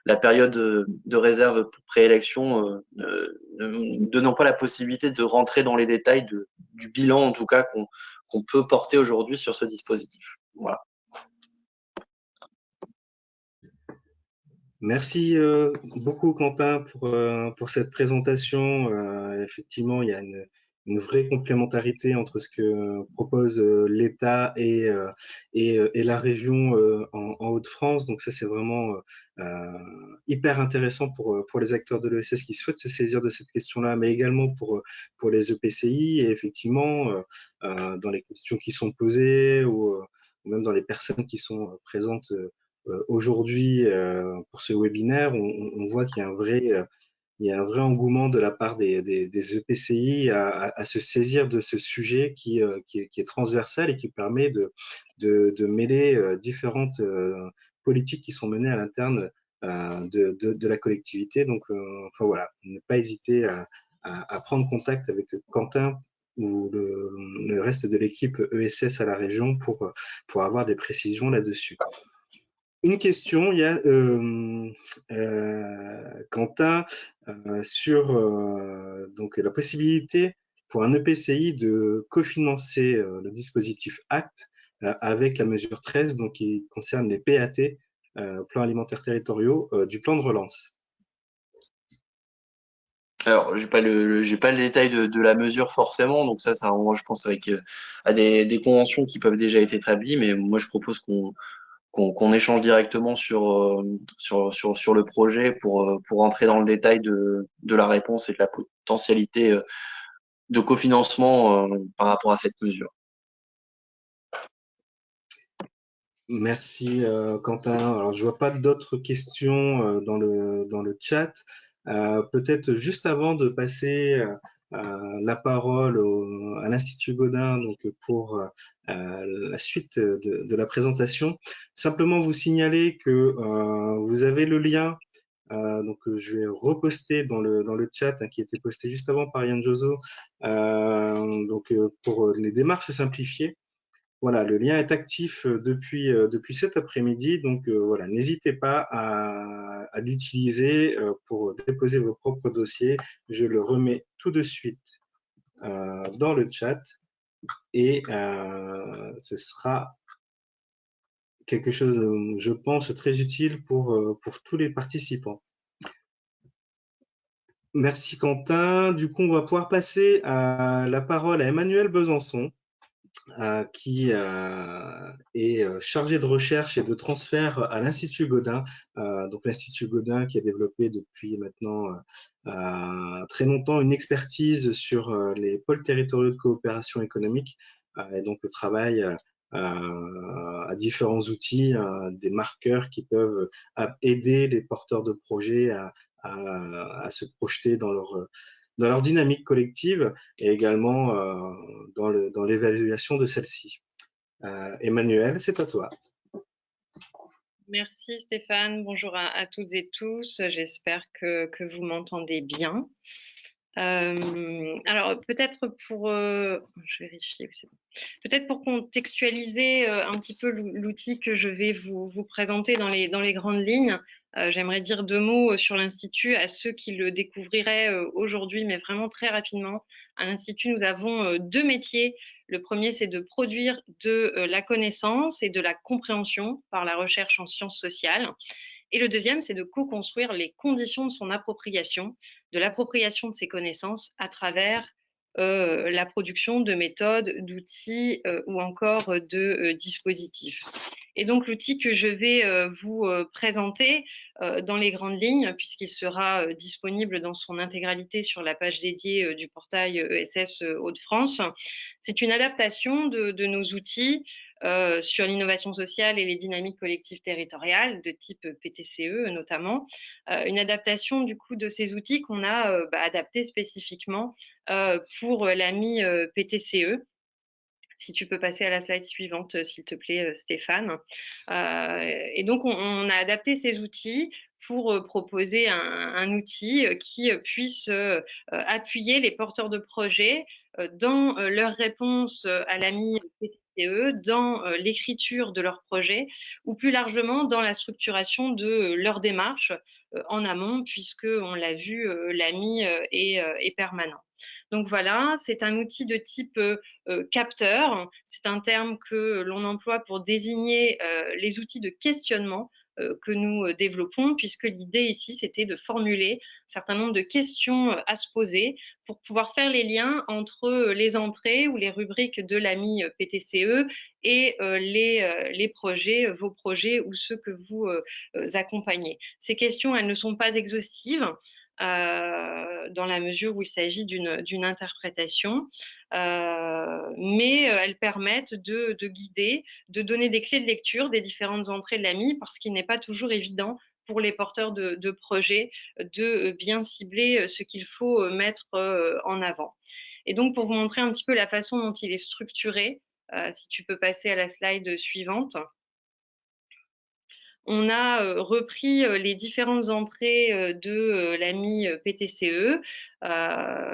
La période de réserve préélection ne donnant pas la possibilité de rentrer dans les détails du bilan, en tout cas, qu'on peut porter aujourd'hui sur ce dispositif. Voilà. Merci beaucoup Quentin pour cette présentation. Effectivement, il y a une vraie complémentarité entre ce que propose l'État et la région en Hauts-de-France. Donc ça, c'est vraiment hyper intéressant pour les acteurs de l'ESS qui souhaitent se saisir de cette question-là, mais également pour les EPCI. Et effectivement, dans les questions qui sont posées ou même dans les personnes qui sont présentes aujourd'hui, pour ce webinaire, on voit qu'il y a un vrai engouement de la part des EPCI à se saisir de ce sujet qui est transversal et qui permet de mêler différentes politiques qui sont menées à l'interne de la collectivité. Donc, enfin voilà, ne pas hésiter à prendre contact avec Quentin ou le reste de l'équipe ESS à la région pour avoir des précisions là-dessus. Une question, il y a Quentin sur donc la possibilité pour un EPCI de cofinancer le dispositif ACT avec la mesure 13, donc qui concerne les PAT, plans alimentaires territoriaux, du plan de relance. Alors, j'ai pas le détail de la mesure forcément, donc ça moi je pense avec à des conventions qui peuvent déjà être établies, mais moi je propose qu'on échange directement sur le projet pour entrer dans le détail de la réponse et de la potentialité de cofinancement par rapport à cette mesure. Merci Quentin. Alors je vois pas d'autres questions dans le chat. Peut-être juste avant de passer la parole à l'Institut Godin donc pour la suite de la présentation, simplement vous signaler que vous avez le lien. Donc je vais reposter dans le chat qui était posté juste avant par Yann Jozo, donc pour les démarches simplifiées. Voilà, le lien est actif depuis cet après-midi, donc voilà, n'hésitez pas à l'utiliser pour déposer vos propres dossiers. Je le remets tout de suite dans le chat et ce sera quelque chose, je pense, très utile pour tous les participants. Merci Quentin. Du coup, on va pouvoir passer la parole à Emmanuel Besançon, qui est chargé de recherche et de transfert à l'Institut Godin. Donc l'Institut Godin qui a développé depuis maintenant très longtemps une expertise sur les pôles territoriaux de coopération économique et donc le travail à différents outils, des marqueurs qui peuvent aider les porteurs de projets à se projeter dans leur dynamique collective et également dans l'évaluation de celle-ci. Emmanuel, c'est à toi. Merci Stéphane, bonjour à toutes et tous, j'espère que vous m'entendez bien. Alors peut-être pour, je vérifie, c'est bon. Peut-être pour contextualiser un petit peu l'outil que je vais vous présenter dans les grandes lignes, j'aimerais dire 2 mots sur l'Institut à ceux qui le découvriraient aujourd'hui, mais vraiment très rapidement. À l'Institut, nous avons 2 métiers. Le premier, c'est de produire de la connaissance et de la compréhension par la recherche en sciences sociales. Et le deuxième, c'est de co-construire les conditions de son appropriation, de l'appropriation de ces connaissances à travers la production de méthodes, d'outils ou encore de dispositifs. Et donc l'outil que je vais vous présenter dans les grandes lignes, puisqu'il sera disponible dans son intégralité sur la page dédiée du portail ESS Hauts-de-France, c'est une adaptation de nos outils sur l'innovation sociale et les dynamiques collectives territoriales de type PTCE notamment, une adaptation du coup de ces outils qu'on a adaptés spécifiquement pour l'AMI PTCE. Si tu peux passer à la slide suivante, s'il te plaît, Stéphane. Et donc, on a adapté ces outils pour proposer un outil qui puisse appuyer les porteurs de projets dans leur réponse à l'AMI PTCE, dans l'écriture de leur projet ou plus largement dans la structuration de leur démarche en amont, puisque on l'a vu, l'AMI est permanent. Donc voilà, c'est un outil de type capteur. C'est un terme que l'on emploie pour désigner les outils de questionnement que nous développons, puisque l'idée ici, c'était de formuler un certain nombre de questions à se poser pour pouvoir faire les liens entre les entrées ou les rubriques de l'AMI PTCE et les projets, vos projets ou ceux que vous accompagnez. Ces questions, elles ne sont pas exhaustives. Dans la mesure où il s'agit d'une interprétation, mais elles permettent de guider, de donner des clés de lecture des différentes entrées de l'AMI, parce qu'il n'est pas toujours évident pour les porteurs de projets de bien cibler ce qu'il faut mettre en avant. Et donc, pour vous montrer un petit peu la façon dont il est structuré, si tu peux passer à la slide suivante. On a repris les différentes entrées de l'AMI PTCE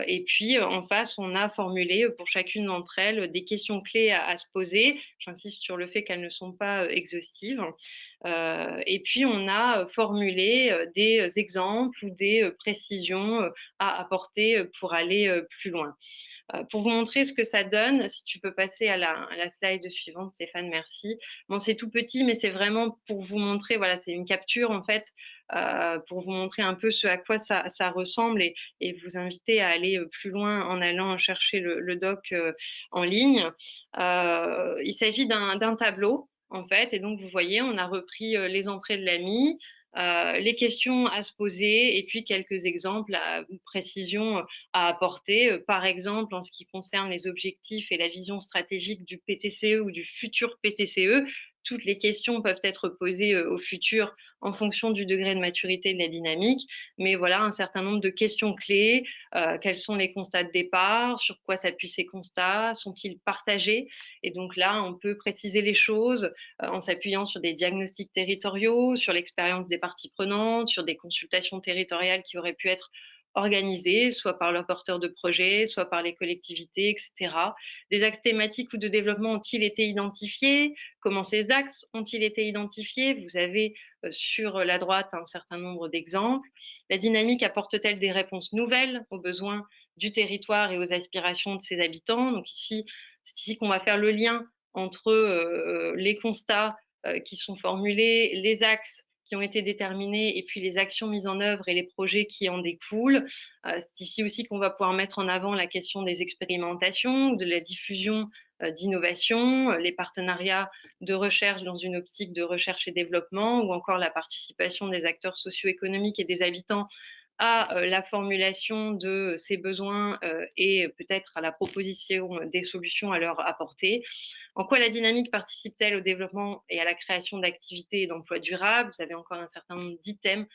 et puis en face, on a formulé pour chacune d'entre elles des questions clés à se poser. J'insiste sur le fait qu'elles ne sont pas exhaustives. Et puis, on a formulé des exemples ou des précisions à apporter pour aller plus loin. Pour vous montrer ce que ça donne, si tu peux passer à la slide suivante, Stéphane, merci. Bon, c'est tout petit, mais c'est vraiment pour vous montrer, voilà, c'est une capture en fait, pour vous montrer un peu ce à quoi ça ressemble et vous inviter à aller plus loin en allant chercher le doc en ligne. Il s'agit d'un tableau en fait, et donc vous voyez, on a repris les entrées de l'AMI, les questions à se poser et puis quelques exemples ou précisions à apporter. Par exemple, en ce qui concerne les objectifs et la vision stratégique du PTCE ou du futur PTCE, toutes les questions peuvent être posées au futur en fonction du degré de maturité de la dynamique. Mais voilà, un certain nombre de questions clés. Quels sont les constats de départ? Sur quoi s'appuient ces constats? Sont-ils partagés? Et donc là, on peut préciser les choses en s'appuyant sur des diagnostics territoriaux, sur l'expérience des parties prenantes, sur des consultations territoriales qui auraient pu être organisées, soit par leurs porteurs de projets, soit par les collectivités, etc. Des axes thématiques ou de développement ont-ils été identifiés? Comment ces axes ont-ils été identifiés? Vous avez sur la droite un certain nombre d'exemples. La dynamique apporte-t-elle des réponses nouvelles aux besoins du territoire et aux aspirations de ses habitants? Donc ici, c'est ici qu'on va faire le lien entre les constats qui sont formulés, les axes qui ont été déterminés et puis les actions mises en œuvre et les projets qui en découlent. C'est ici aussi qu'on va pouvoir mettre en avant la question des expérimentations, de la diffusion d'innovation, les partenariats de recherche dans une optique de recherche et développement, ou encore la participation des acteurs socio-économiques et des habitants à la formulation de ces besoins et peut-être à la proposition des solutions à leur apporter. En quoi la dynamique participe-t-elle au développement et à la création d'activités et d'emplois durables? Vous avez encore un certain nombre d'items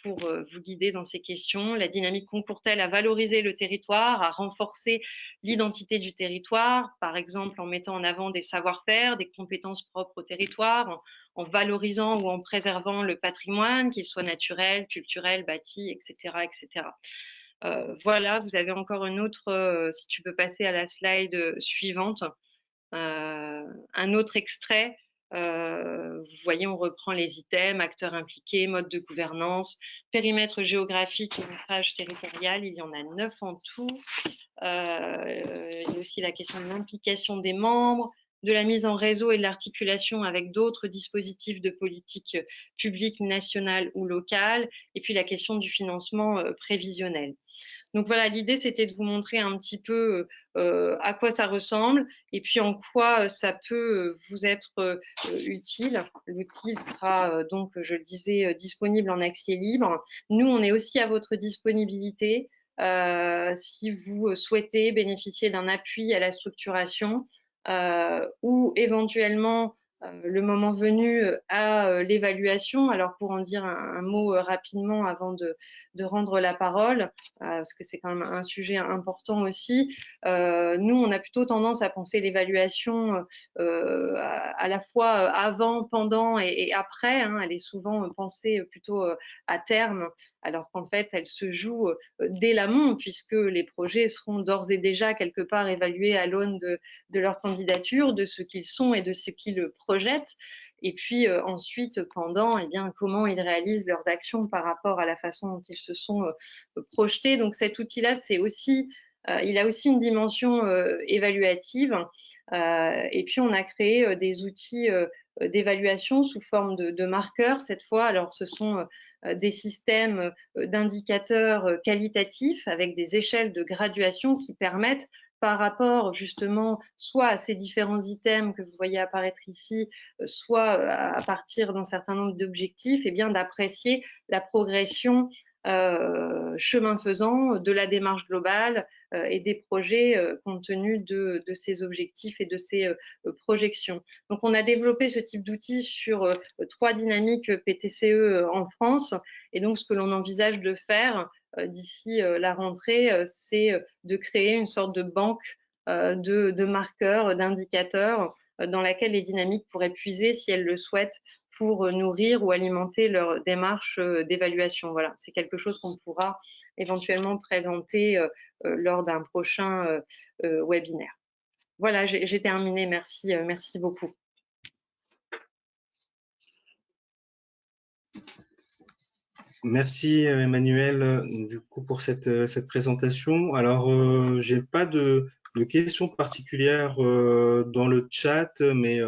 pour vous guider dans ces questions. La dynamique concourt-elle à valoriser le territoire, à renforcer l'identité du territoire, par exemple en mettant en avant des savoir-faire, des compétences propres au territoire, en valorisant ou en préservant le patrimoine, qu'il soit naturel, culturel, bâti, etc. etc. Voilà, vous avez encore une autre, si tu peux passer à la slide suivante, un autre extrait. Vous voyez, on reprend les items, acteurs impliqués, mode de gouvernance, périmètre géographique et ancrage territorial. Il y en a 9 en tout. Il y a aussi la question de l'implication des membres, de la mise en réseau et de l'articulation avec d'autres dispositifs de politique publique nationale ou locale, et puis la question du financement prévisionnel. Donc voilà, l'idée, c'était de vous montrer un petit peu à quoi ça ressemble et puis en quoi ça peut vous être utile. L'outil sera donc, je le disais, disponible en accès libre. Nous, on est aussi à votre disponibilité si vous souhaitez bénéficier d'un appui à la structuration ou éventuellement le moment venu à l'évaluation. Alors pour en dire un mot rapidement avant de rendre la parole, parce que c'est quand même un sujet important aussi. Nous, on a plutôt tendance à penser l'évaluation à la fois avant, pendant et après. Hein. Elle est souvent pensée plutôt à terme, alors qu'en fait, elle se joue dès l'amont, puisque les projets seront d'ores et déjà quelque part évalués à l'aune de leur candidature, de ce qu'ils sont et de ce qu'ils projettent. Et puis ensuite, pendant, eh bien, comment ils réalisent leurs actions par rapport à la façon dont ils se sont projetés. Donc cet outil-là, c'est aussi, il a aussi une dimension évaluative. Et puis on a créé des outils d'évaluation sous forme de marqueurs cette fois. Alors ce sont des systèmes d'indicateurs qualitatifs avec des échelles de graduation qui permettent par rapport justement soit à ces différents items que vous voyez apparaître ici, soit à partir d'un certain nombre d'objectifs, et bien d'apprécier la progression chemin faisant de la démarche globale et des projets compte tenu de ces objectifs et de ces projections. Donc on a développé ce type d'outils sur 3 dynamiques PTCE en France, et donc ce que l'on envisage de faire d'ici la rentrée, c'est de créer une sorte de banque de marqueurs, d'indicateurs dans laquelle les dynamiques pourraient puiser si elles le souhaitent pour nourrir ou alimenter leur démarche d'évaluation. Voilà, c'est quelque chose qu'on pourra éventuellement présenter lors d'un prochain webinaire. Voilà, j'ai terminé. Merci, merci beaucoup. Merci Emmanuel du coup pour cette présentation. Alors j'ai pas de questions particulières dans le chat, mais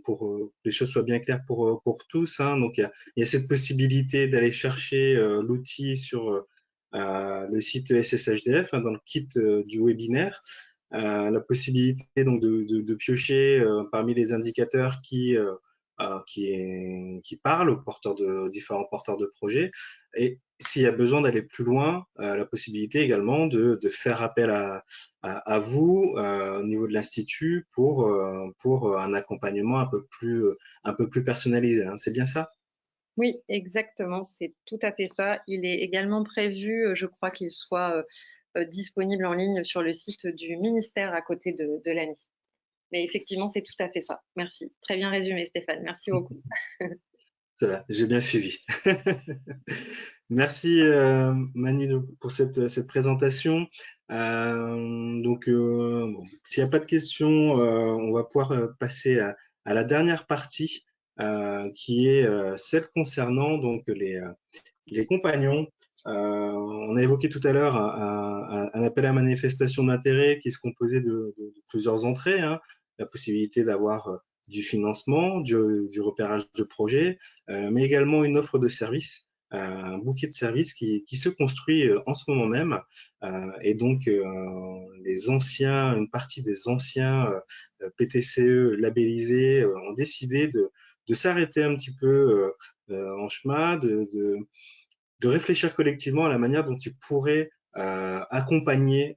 pour que les choses soient bien claires pour tous. Hein, donc il y a cette possibilité d'aller chercher l'outil sur le site SSHDF hein, dans le kit du webinaire. La possibilité donc de piocher parmi les indicateurs qui parle aux différents porteurs de projets. Et s'il y a besoin d'aller plus loin, la possibilité également de faire appel à vous au niveau de l'Institut pour un accompagnement un peu plus personnalisé. Hein. C'est bien ça? Oui, exactement, c'est tout à fait ça. Il est également prévu, je crois qu'il soit disponible en ligne sur le site du ministère à côté de l'ANI. Mais effectivement, c'est tout à fait ça. Merci. Très bien résumé, Stéphane. Merci beaucoup. Ça va, j'ai bien suivi. Merci Manu pour cette présentation. Donc, bon, s'il n'y a pas de questions, on va pouvoir passer à la dernière partie qui est celle concernant donc les compagnons. On a évoqué tout à l'heure un appel à manifestation d'intérêt qui se composait de plusieurs entrées. Hein, la possibilité d'avoir du financement, du repérage de projets, mais également une offre de services, un bouquet de services qui se construit en ce moment même. Et donc, une partie des anciens PTCE labellisés ont décidé de s'arrêter un petit peu en chemin, de réfléchir collectivement à la manière dont ils pourraient accompagner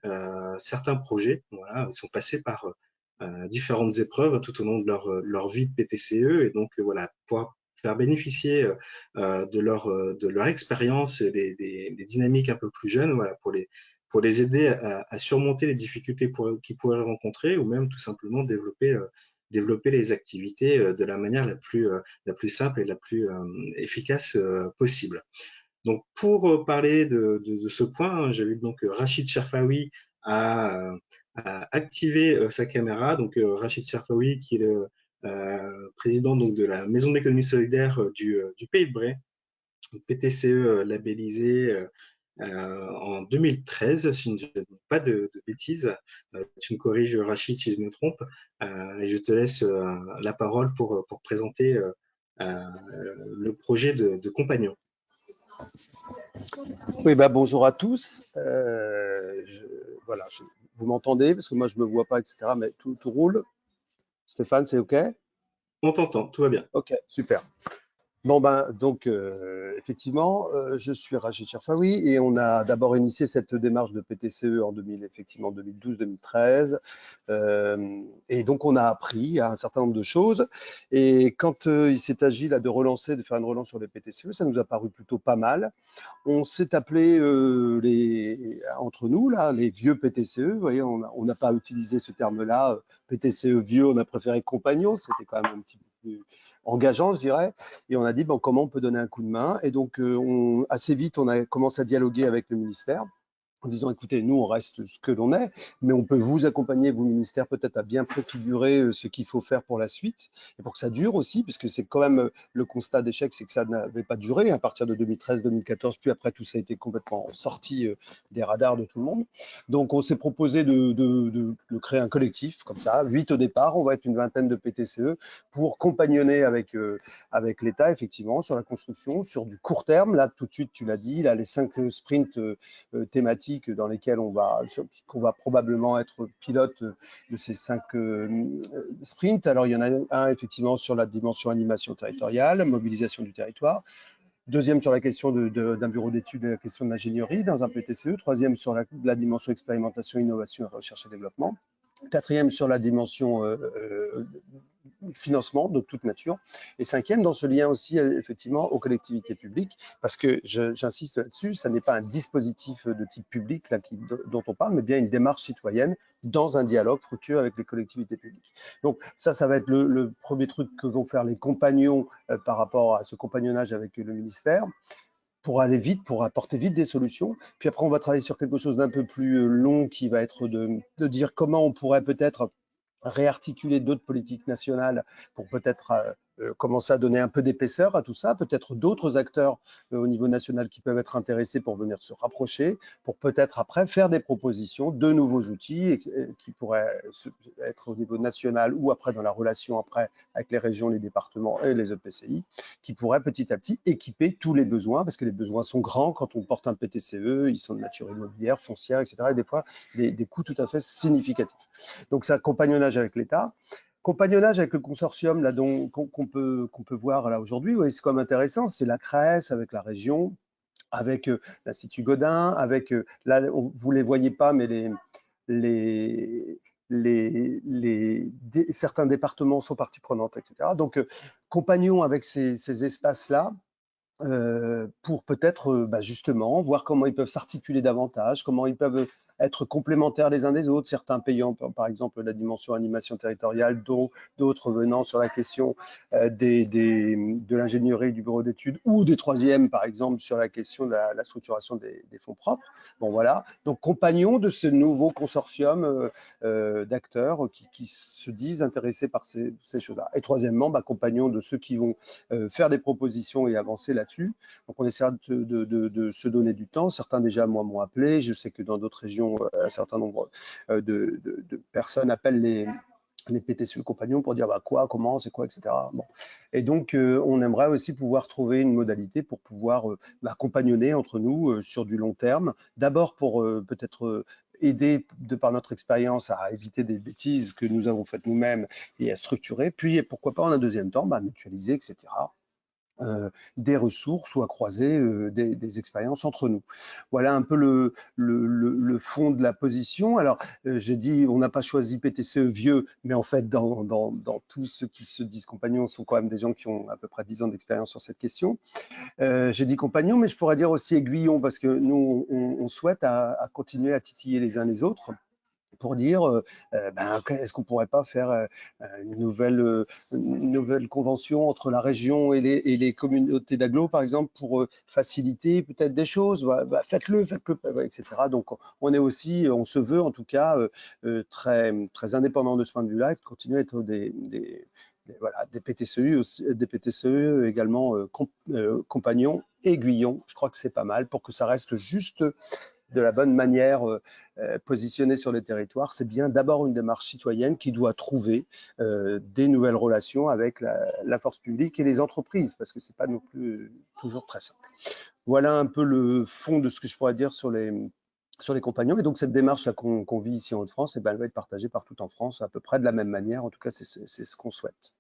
certains projets. Voilà, ils sont passés par différentes épreuves tout au long de leur vie de PTCE, et donc voilà, pouvoir faire bénéficier de leur expérience des dynamiques un peu plus jeunes, voilà, pour les aider à surmonter les difficultés qu'ils pourraient rencontrer, ou même tout simplement développer les activités de la manière la plus simple et la plus efficace possible. Donc, pour parler de ce point, j'invite donc Rachid Cherfaoui à activer sa caméra. Donc, Rachid Cherfaoui, qui est le président donc, de la Maison de l'économie solidaire du Pays de Bray, PTCE labellisé en 2013, si je ne dis pas de bêtises. Tu me corriges, Rachid, si je me trompe. Et je te laisse la parole pour présenter le projet de compagnon. Oui, bonjour à tous. Voilà, vous m'entendez parce que moi je me vois pas, etc. Mais tout roule. Stéphane, c'est OK? On t'entend, tout va bien. OK, super. Bon, donc, effectivement, je suis Rachid Cherfaoui et on a d'abord initié cette démarche de PTCE en 2012-2013. Et donc, on a appris un certain nombre de choses. Et quand il s'est agi là, de faire une relance sur les PTCE, ça nous a paru plutôt pas mal. On s'est appelé entre nous, là, les vieux PTCE. Vous voyez, on n'a pas utilisé ce terme-là, PTCE vieux, on a préféré compagnon. C'était quand même un petit peu plus engageant, je dirais. Et on a dit, comment on peut donner un coup de main? Et donc, assez vite, on a commencé à dialoguer avec le ministère en disant, écoutez, nous, on reste ce que l'on est, mais on peut vous accompagner, vous, ministère, peut-être à bien préfigurer ce qu'il faut faire pour la suite et pour que ça dure aussi, puisque c'est quand même le constat d'échec, c'est que ça n'avait pas duré à partir de 2013-2014, puis après, tout ça a été complètement sorti des radars de tout le monde. Donc, on s'est proposé de créer un collectif, comme ça, 8 au départ, on va être une vingtaine de PTCE pour compagnonner avec l'État, effectivement, sur la construction, sur du court terme. Là, tout de suite, tu l'as dit, là, les 5 sprints thématiques dans lesquelles on va probablement être pilote de ces 5 sprints. Alors, il y en a un, effectivement, sur la dimension animation territoriale, mobilisation du territoire. Deuxième sur la question d'un bureau d'études et la question de l'ingénierie dans un PTCE. Troisième sur la dimension expérimentation, innovation, recherche et développement. Quatrième sur la dimension financement de toute nature. Et cinquième, dans ce lien aussi, effectivement, aux collectivités publiques, parce que j'insiste là-dessus, ça n'est pas un dispositif de type public là, dont on parle, mais bien une démarche citoyenne dans un dialogue fructueux avec les collectivités publiques. Donc ça va être le premier truc que vont faire les compagnons par rapport à ce compagnonnage avec le ministère, pour aller vite, pour apporter vite des solutions. Puis après, on va travailler sur quelque chose d'un peu plus long qui va être de dire comment on pourrait peut-être réarticuler d'autres politiques nationales pour peut-être commencer à donner un peu d'épaisseur à tout ça, peut-être d'autres acteurs au niveau national qui peuvent être intéressés pour venir se rapprocher, pour peut-être après faire des propositions de nouveaux outils qui pourraient être au niveau national ou après dans la relation après avec les régions, les départements et les EPCI, qui pourraient petit à petit équiper tous les besoins, parce que les besoins sont grands quand on porte un PTCE, ils sont de nature immobilière, foncière, etc. Et des fois, des coûts tout à fait significatifs. Donc, c'est un compagnonnage avec l'État. Compagnonnage avec le consortium là qu'on peut voir là aujourd'hui, oui, c'est quand même intéressant, c'est la CRES avec la région, avec l'Institut Godin, avec là vous les voyez pas, mais certains départements sont partie prenante, etc. Donc compagnons avec ces espaces-là. Pour peut-être justement voir comment ils peuvent s'articuler davantage, comment ils peuvent être complémentaires les uns des autres, certains payant par exemple la dimension animation territoriale, d'autres venant sur la question de l'ingénierie du bureau d'études, ou des troisièmes par exemple sur la question de la structuration des fonds propres. Bon voilà, donc compagnons de ce nouveau consortium d'acteurs qui se disent intéressés par ces choses-là. Et troisièmement, compagnons de ceux qui vont faire des propositions et avancer là-dessus. Donc on essaiera de se donner du temps. Certains déjà moi m'ont appelé. Je sais que dans d'autres régions, un certain nombre de personnes appellent les PTCE compagnons pour dire bah, quoi, comment, c'est quoi, etc. Bon. Et donc, on aimerait aussi pouvoir trouver une modalité pour pouvoir compagnonner entre nous sur du long terme. D'abord pour peut-être aider, de par notre expérience, à éviter des bêtises que nous avons faites nous-mêmes et à structurer. Puis, pourquoi pas, en un deuxième temps, mutualiser, etc. Des ressources ou à croiser des expériences entre nous. Voilà un peu le fond de la position. Alors, j'ai dit, on n'a pas choisi PTCE vieux, mais en fait, dans tous ceux qui se disent compagnons, sont quand même des gens qui ont à peu près 10 ans d'expérience sur cette question. J'ai dit compagnons, mais je pourrais dire aussi aiguillons, parce que nous, on souhaite à continuer à titiller les uns les autres pour dire, est-ce qu'on ne pourrait pas faire une nouvelle convention entre la région et les communautés d'agglo, par exemple, pour faciliter peut-être des choses, faites-le, etc. Donc, on est aussi, on se veut en tout cas très, très indépendant de ce point de vue-là et de continuer à être des PTCE également compagnons, aiguillons. Je crois que c'est pas mal pour que ça reste juste de la bonne manière positionnée sur le territoire. C'est bien d'abord une démarche citoyenne qui doit trouver des nouvelles relations avec la force publique et les entreprises, parce que c'est pas non plus toujours très simple. Voilà un peu le fond de ce que je pourrais dire sur les compagnons. Et donc cette démarche-là qu'on vit ici en Haute-France, elle va être partagée partout en France à peu près de la même manière. En tout cas, c'est ce qu'on souhaite.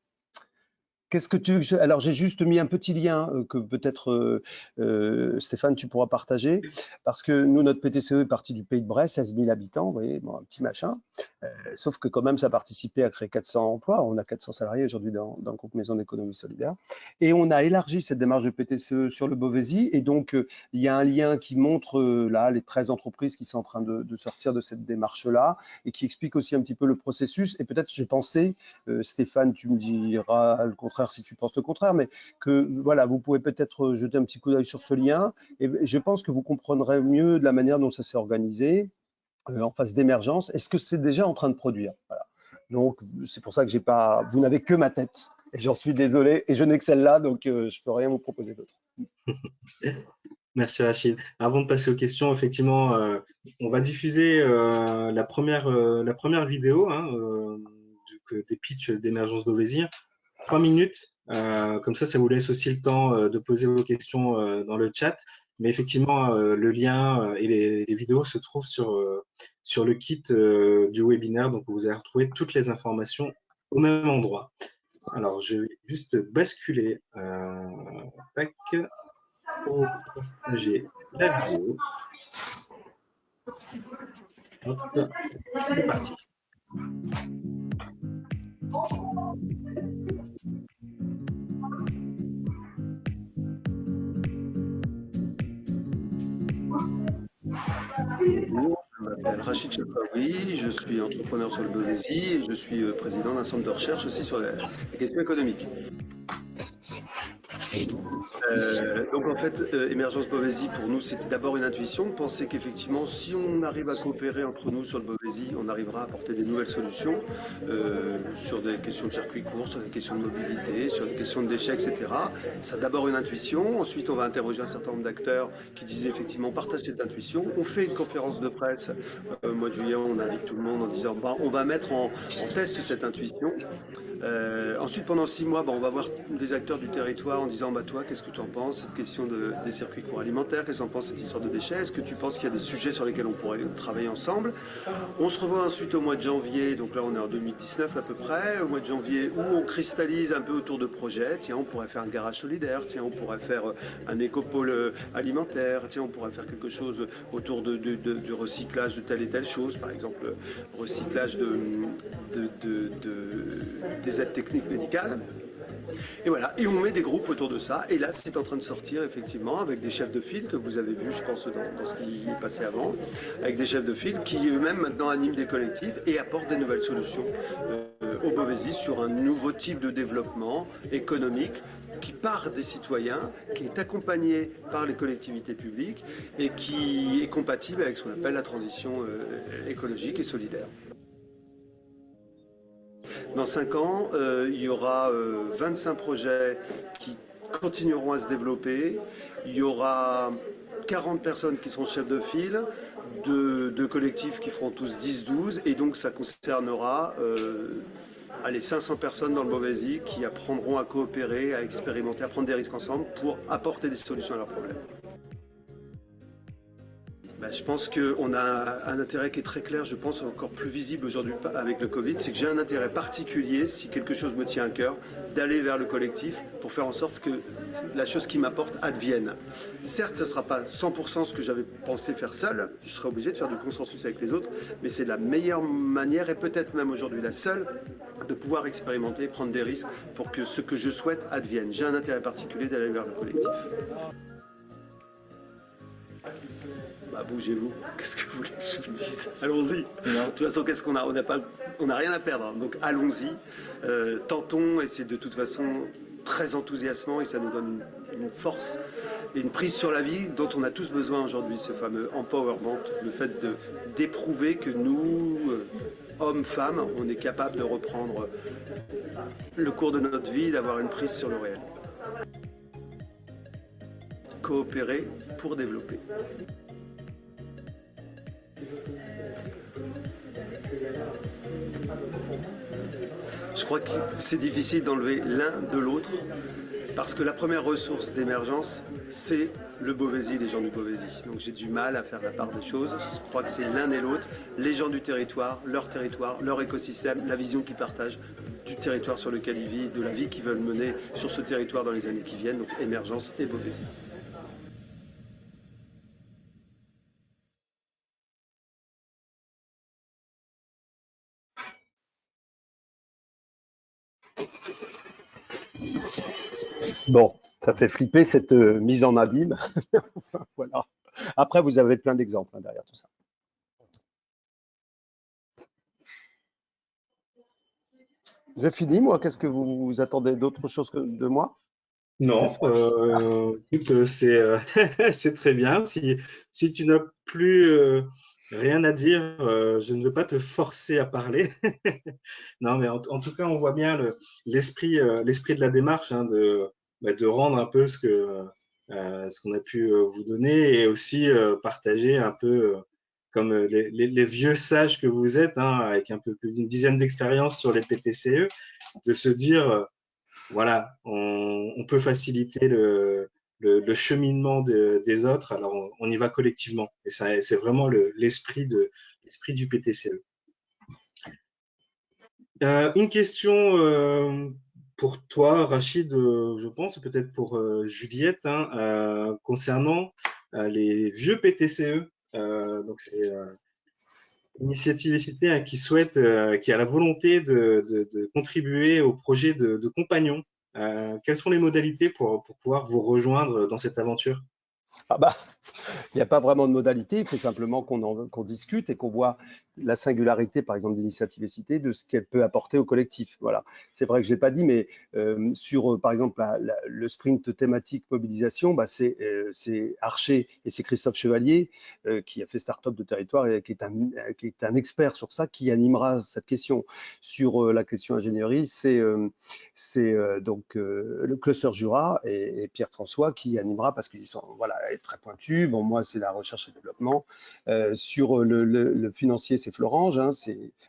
Qu'est-ce que tu... Alors, j'ai juste mis un petit lien que peut-être, Stéphane, tu pourras partager, parce que nous, notre PTCE est parti du Pays de Bresse, 16 000 habitants, vous voyez, bon, un petit machin, sauf que quand même, ça a participé à créer 400 emplois. On a 400 salariés aujourd'hui dans le groupe Maison d'économie solidaire. Et on a élargi cette démarche de PTCE sur le Beauvaisis, et donc, il y a un lien qui montre, là, les 13 entreprises qui sont en train de sortir de cette démarche-là, et qui explique aussi un petit peu le processus. Et peut-être, j'ai pensé, Stéphane, tu me diras le contraire si tu penses le contraire, mais que voilà, vous pouvez peut-être jeter un petit coup d'œil sur ce lien et je pense que vous comprendrez mieux de la manière dont ça s'est organisé en phase d'émergence. Est-ce que c'est déjà en train de produire? Voilà. Donc, c'est pour ça que j'ai pas, vous n'avez que ma tête et j'en suis désolé et je n'ai que celle-là, donc je ne peux rien vous proposer d'autre. Merci Rachid. Avant de passer aux questions, effectivement, on va diffuser la première vidéo des pitchs d'émergence Beauvaisis. 3 minutes, comme ça vous laisse aussi le temps de poser vos questions dans le chat. Mais effectivement, le lien et les vidéos se trouvent sur le kit du webinaire, donc vous allez retrouver toutes les informations au même endroit. Alors, je vais juste basculer pour partager la vidéo. Hop, c'est parti. Bonjour, je m'appelle Rachid Chafaoui, je suis entrepreneur sur le Beauvaisis et je suis président d'un centre de recherche aussi sur les questions économiques. Donc en fait, Émergence Beauvaisis, pour nous, c'était d'abord une intuition, penser qu'effectivement, si on arrive à coopérer entre nous sur le Beauvaisis, on arrivera à apporter des nouvelles solutions sur des questions de circuit court, sur des questions de mobilité, sur des questions de déchets, etc. C'est d'abord une intuition. Ensuite, on va interroger un certain nombre d'acteurs qui disaient effectivement partager cette intuition. On fait une conférence de presse au mois de juillet, on invite tout le monde en disant on va mettre en test cette intuition. Ensuite, pendant 6 mois, on va voir des acteurs du territoire en disant toi, qu'est-ce que tu en penses, cette question des circuits courts alimentaires, qu'est-ce que tu en penses, cette histoire de déchets, est-ce que tu penses qu'il y a des sujets sur lesquels on pourrait travailler ensemble? On se revoit ensuite au mois de janvier, donc là on est en 2019 à peu près, au mois de janvier où on cristallise un peu autour de projets. Tiens, on pourrait faire un garage solidaire, tiens, on pourrait faire un écopôle alimentaire, tiens, on pourrait faire quelque chose autour du recyclage de telle et telle chose, par exemple recyclage des aides techniques médicales. Et voilà, et on met des groupes autour de ça, et là c'est en train de sortir effectivement avec des chefs de file que vous avez vu je pense dans ce qui est passé avant, avec des chefs de file qui eux-mêmes maintenant animent des collectifs et apportent des nouvelles solutions au Beauvaisis sur un nouveau type de développement économique qui part des citoyens, qui est accompagné par les collectivités publiques et qui est compatible avec ce qu'on appelle la transition écologique et solidaire. Dans 5 ans, il y aura 25 projets qui continueront à se développer. Il y aura 40 personnes qui seront chefs de file, de collectifs qui feront tous 10-12, et donc ça concernera allez, 500 personnes dans le Beauvaisis qui apprendront à coopérer, à expérimenter, à prendre des risques ensemble pour apporter des solutions à leurs problèmes. Je pense qu'on a un intérêt qui est très clair, je pense encore plus visible aujourd'hui avec le Covid, c'est que j'ai un intérêt particulier, si quelque chose me tient à cœur, d'aller vers le collectif pour faire en sorte que la chose qui m'apporte advienne. Certes, ce ne sera pas 100% ce que j'avais pensé faire seul, je serai obligé de faire du consensus avec les autres, mais c'est la meilleure manière, et peut-être même aujourd'hui la seule, de pouvoir expérimenter, prendre des risques pour que ce que je souhaite advienne. J'ai un intérêt particulier d'aller vers le collectif. Bougez-vous, qu'est-ce que vous voulez que je vous dise? Allons-y. De toute façon, qu'est-ce qu'on a? On n'a rien à perdre, donc allons-y. Tentons, et c'est de toute façon très enthousiasmant et ça nous donne une force et une prise sur la vie dont on a tous besoin aujourd'hui, ce fameux empowerment, le fait d'éprouver que nous, hommes, femmes, on est capable de reprendre le cours de notre vie, d'avoir une prise sur le réel. Coopérer pour développer. Je crois que c'est difficile d'enlever l'un de l'autre parce que la première ressource d'émergence, c'est le Beauvaisis, les gens du Beauvaisis. Donc j'ai du mal à faire la part des choses. Je crois que c'est l'un et l'autre, les gens du territoire, leur écosystème, la vision qu'ils partagent du territoire sur lequel ils vivent, de la vie qu'ils veulent mener sur ce territoire dans les années qui viennent. Donc émergence et Beauvaisis. Bon, ça fait flipper cette mise en abîme. Enfin, voilà. Après, vous avez plein d'exemples derrière tout ça. J'ai fini, moi. Qu'est-ce que vous attendez d'autre chose que de moi? Non, écoute, c'est très bien. Si tu n'as plus rien à dire, je ne veux pas te forcer à parler. Non, mais en tout cas, on voit bien l'esprit de la démarche, hein, de rendre un peu ce qu'on a pu vous donner et aussi partager un peu comme les vieux sages que vous êtes, hein, avec un peu plus d'une dizaine d'expériences sur les PTCE, de se dire voilà, on peut faciliter le cheminement des autres, alors on y va collectivement. Et ça, c'est vraiment l'esprit du PTCE. Une question pour toi, Rachid, je pense, peut-être pour Juliette, hein, concernant les vieux PTCE. Donc c'est Initiative et Cité, hein, qui a la volonté de contribuer au projet de compagnons. Quelles sont les modalités pour pouvoir vous rejoindre dans cette aventure? Ah bah, il n'y a pas vraiment de modalité, il faut simplement qu'on discute et qu'on voit la singularité, par exemple, d'Initiative et Cité, de ce qu'elle peut apporter au collectif. Voilà. C'est vrai que je ne l'ai pas dit, mais sur, par exemple, le sprint thématique mobilisation, bah, c'est Archer et c'est Christophe Chevalier qui a fait Startup de Territoire et qui est un expert sur ça, qui animera cette question. Sur la question ingénierie, c'est donc le cluster Jura et Pierre-François qui animera parce qu'ils sont voilà, très pointus. Bon, moi, c'est la recherche et développement. Sur le financier, c'est Florange. Hein,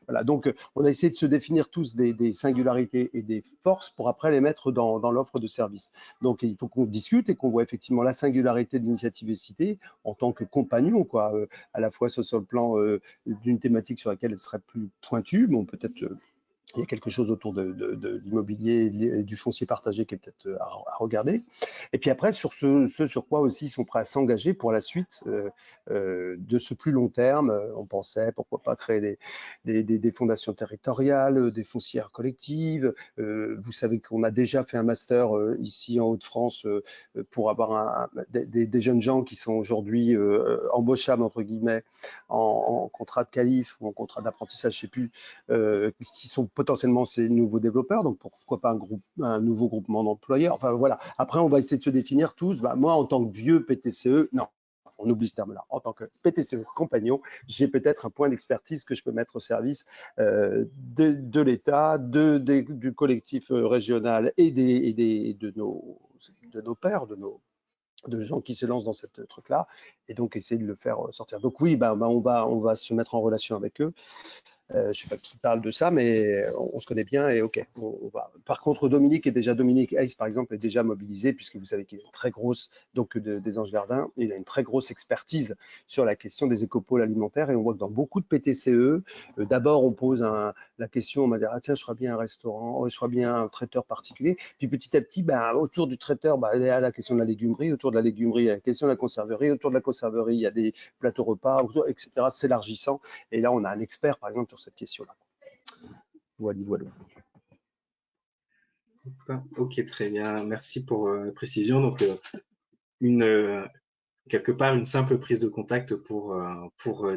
voilà. Donc, on a essayé de se définir tous des singularités et des forces pour après les mettre dans l'offre de service. Donc, il faut qu'on discute et qu'on voit effectivement la singularité d'Initiative et Cité en tant que compagnon, quoi, à la fois sur le plan d'une thématique sur laquelle elle serait plus pointue. Bon, peut-être il y a quelque chose autour de l'immobilier et du foncier partagé qui est peut-être à regarder. Et puis après, sur ce sur quoi aussi ils sont prêts à s'engager pour la suite de ce plus long terme. On pensait, pourquoi pas, créer des fondations territoriales, des foncières collectives. Vous savez qu'on a déjà fait un master ici en Hauts-de-France pour avoir des jeunes gens qui sont aujourd'hui embauchables, entre guillemets, en contrat de qualif ou en contrat d'apprentissage, je ne sais plus, qui sont potentiellement ces nouveaux développeurs, donc pourquoi pas un nouveau groupement d'employeurs. Enfin voilà, après on va essayer de se définir tous. Bah, moi en tant que vieux PTCE, non, on oublie ce terme-là. En tant que PTCE compagnon, j'ai peut-être un point d'expertise que je peux mettre au service de l'État, du collectif régional et de nos pairs, de gens qui se lancent dans cette truc-là, et donc essayer de le faire sortir. Donc oui, on va se mettre en relation avec eux. Je ne sais pas qui parle de ça, mais on se connaît bien et OK. On va. Par contre, Dominique Hayes, par exemple, est déjà mobilisé, puisque vous savez qu'il a une très grosse, donc des Anges Gardins, il a une très grosse expertise sur la question des écopôles alimentaires. Et on voit que dans beaucoup de PTCE, d'abord, on pose la question, on va dire, ah tiens, je ferais bien un restaurant, je ferais bien un traiteur particulier. Puis petit à petit, autour du traiteur, il y a la question de la légumerie, autour de la légumerie, il y a la question de la conserverie, autour de la conserverie, il y a des plateaux repas, etc., s'élargissant. Et là, on a un expert, par exemple, sur cette question-là. Voilà. Ok, très bien. Merci pour la précision. Donc, quelque part, une simple prise de contact pour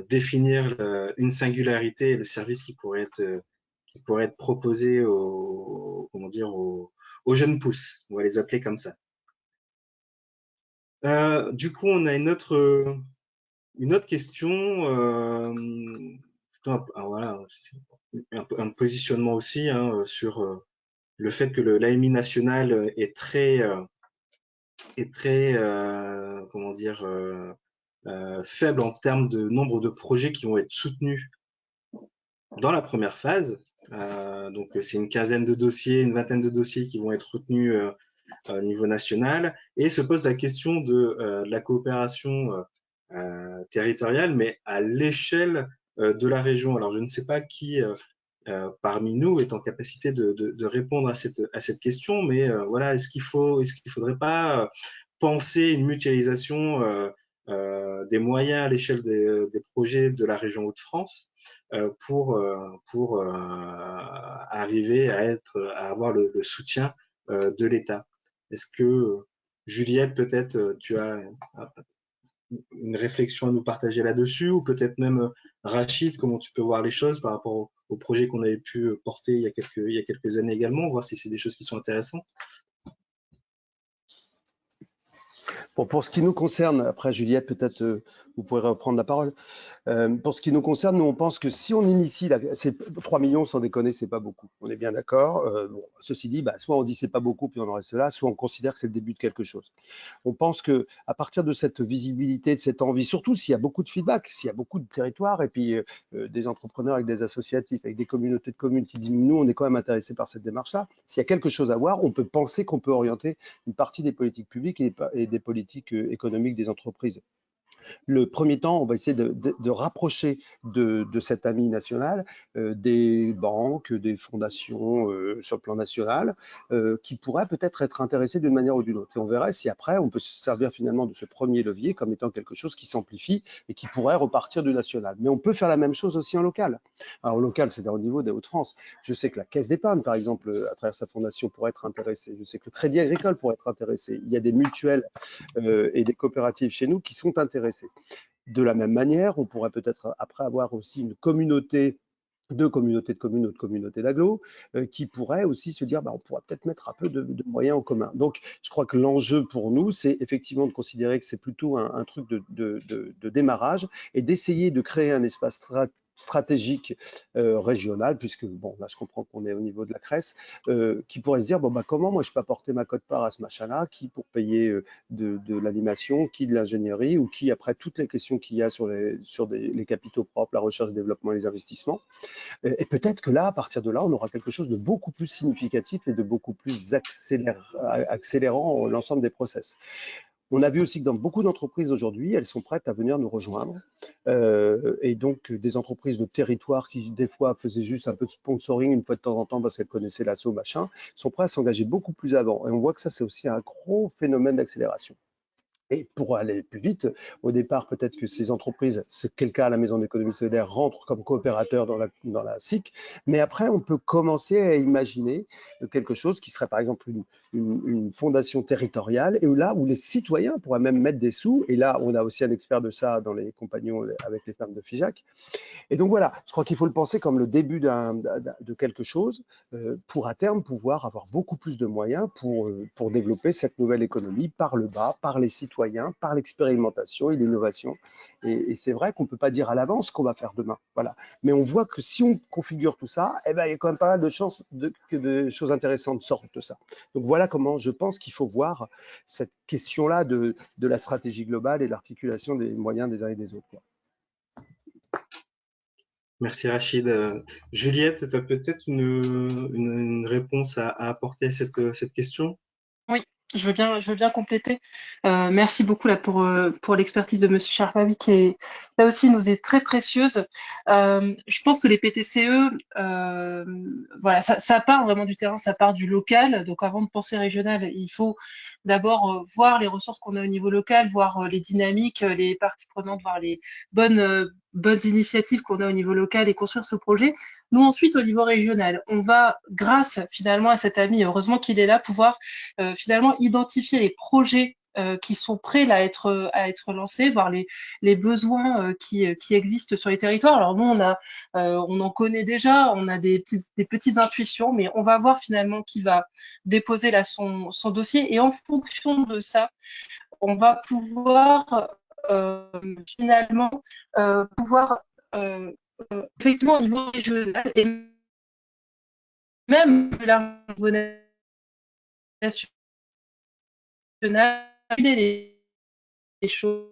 définir une singularité et le service qui pourrait être proposé comment dire, aux jeunes pousses. On va les appeler comme ça. Du coup, on a une autre question. Voilà, un positionnement aussi sur le fait que l'AMI national est très comment dire, faible en termes de nombre de projets qui vont être soutenus dans la première phase. Donc, c'est une quinzaine de dossiers, une vingtaine de dossiers qui vont être retenus au niveau national. Et se pose la question de la coopération territoriale, mais à l'échelle de la région. Alors, je ne sais pas qui parmi nous est en capacité de répondre à cette question, mais voilà, est-ce qu'il faudrait pas penser une mutualisation des moyens à l'échelle des projets de la région Hauts-de-France pour arriver à avoir le soutien de l'État. Est-ce que Juliette, peut-être tu as une réflexion à nous partager là-dessus, ou peut-être même Rachid, comment tu peux voir les choses par rapport au projet qu'on avait pu porter il y a quelques années également, voir si c'est des choses qui sont intéressantes. Bon, pour ce qui nous concerne, après Juliette, peut-être vous pourrez reprendre la parole. Pour ce qui nous concerne, nous on pense que si on initie, 3 millions sans déconner, c'est pas beaucoup. On est bien d'accord. Bon, ceci dit, soit on dit c'est pas beaucoup puis on en reste là, soit on considère que c'est le début de quelque chose. On pense que à partir de cette visibilité, de cette envie, surtout s'il y a beaucoup de feedback, s'il y a beaucoup de territoires et puis des entrepreneurs avec des associatifs, avec des communautés de communes qui disent nous on est quand même intéressés par cette démarche-là. S'il y a quelque chose à voir, on peut penser qu'on peut orienter une partie des politiques publiques et des politiques économiques des entreprises. Le premier temps, on va essayer de rapprocher de cette AMI nationale des banques, des fondations sur le plan national qui pourraient peut-être être intéressées d'une manière ou d'une autre. Et on verrait si après, on peut se servir finalement de ce premier levier comme étant quelque chose qui s'amplifie et qui pourrait repartir du national. Mais on peut faire la même chose aussi en local. Alors, en local, c'est-à-dire au niveau des Hauts-de-France. Je sais que la Caisse d'épargne, par exemple, à travers sa fondation, pourrait être intéressée. Je sais que le Crédit Agricole pourrait être intéressé. Il y a des mutuelles et des coopératives chez nous qui sont intéressées. De la même manière, on pourrait peut-être après avoir aussi une communauté de communautés de communes ou de communautés d'agglos qui pourraient aussi se dire on pourrait peut-être mettre un peu de moyens en commun. Donc, je crois que l'enjeu pour nous, c'est effectivement de considérer que c'est plutôt un truc de démarrage et d'essayer de créer un espace stratégique régional, puisque bon, là je comprends qu'on est au niveau de la CRES, qui pourrait se dire comment moi je peux apporter ma quote-part à ce machin-là, qui pour payer de l'animation, qui de l'ingénierie, ou qui après toutes les questions qu'il y a sur les capitaux propres, la recherche et développement et les investissements. Et peut-être que là, à partir de là, on aura quelque chose de beaucoup plus significatif et de beaucoup plus accélérant l'ensemble des process. On a vu aussi que dans beaucoup d'entreprises aujourd'hui, elles sont prêtes à venir nous rejoindre. Et donc, des entreprises de territoire qui, des fois, faisaient juste un peu de sponsoring une fois de temps en temps parce qu'elles connaissaient l'assaut, machin, sont prêtes à s'engager beaucoup plus avant. Et on voit que ça, c'est aussi un gros phénomène d'accélération. Et pour aller plus vite, au départ, peut-être que ces entreprises, c'est quel cas à la Maison d'économie solidaire, rentrent comme coopérateurs dans la SIC, mais après, on peut commencer à imaginer quelque chose qui serait par exemple une fondation territoriale, et là où les citoyens pourraient même mettre des sous, et là, on a aussi un expert de ça dans les compagnons avec les femmes de FIJAC. Et donc voilà, je crois qu'il faut le penser comme le début de quelque chose pour à terme pouvoir avoir beaucoup plus de moyens pour développer cette nouvelle économie par le bas, par les citoyens, par l'expérimentation et l'innovation. Et c'est vrai qu'on ne peut pas dire à l'avance ce qu'on va faire demain. Voilà. Mais on voit que si on configure tout ça, il y a quand même pas mal de chances que de choses intéressantes sortent de ça. Donc voilà comment je pense qu'il faut voir cette question-là de la stratégie globale et l'articulation des moyens des uns et des autres. Merci Rachid. Juliette, tu as peut-être une réponse à apporter à cette question? Oui, je veux bien compléter. Merci beaucoup là pour l'expertise de Monsieur Charfaoui qui est là aussi nous est très précieuse. Je pense que les PTCE, voilà, ça part vraiment du terrain, ça part du local. Donc avant de penser régional, il faut d'abord voir les ressources qu'on a au niveau local, voir les dynamiques, les parties prenantes, voir les bonnes initiatives qu'on a au niveau local et construire ce projet. Nous ensuite au niveau régional, on va grâce finalement à cet ami, heureusement qu'il est là, pouvoir finalement identifier les projets qui sont prêts là, à être lancés, voir les besoins qui existent sur les territoires. Alors nous, on en connaît déjà, on a des petites intuitions, mais on va voir finalement qui va déposer là son dossier et en fonction de ça, on va pouvoir finalement pouvoir effectivement au niveau régional et même au niveau national, les choses.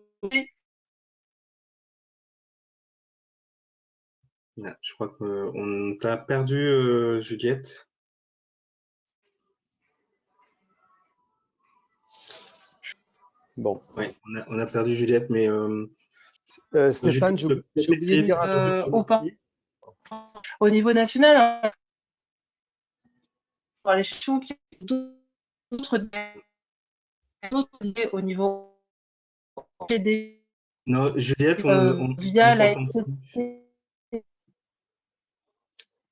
Ah, je crois qu'on t'a perdu, Juliette. Bon. Oui, on a perdu Juliette, mais Stéphane, Juliette peut j'ai peut-être oublié de essayer de dire un truc. Au niveau national, hein, pour les champs qui d'autres idées au niveau des Non, Juliette, on via la t'entend pas. NCT.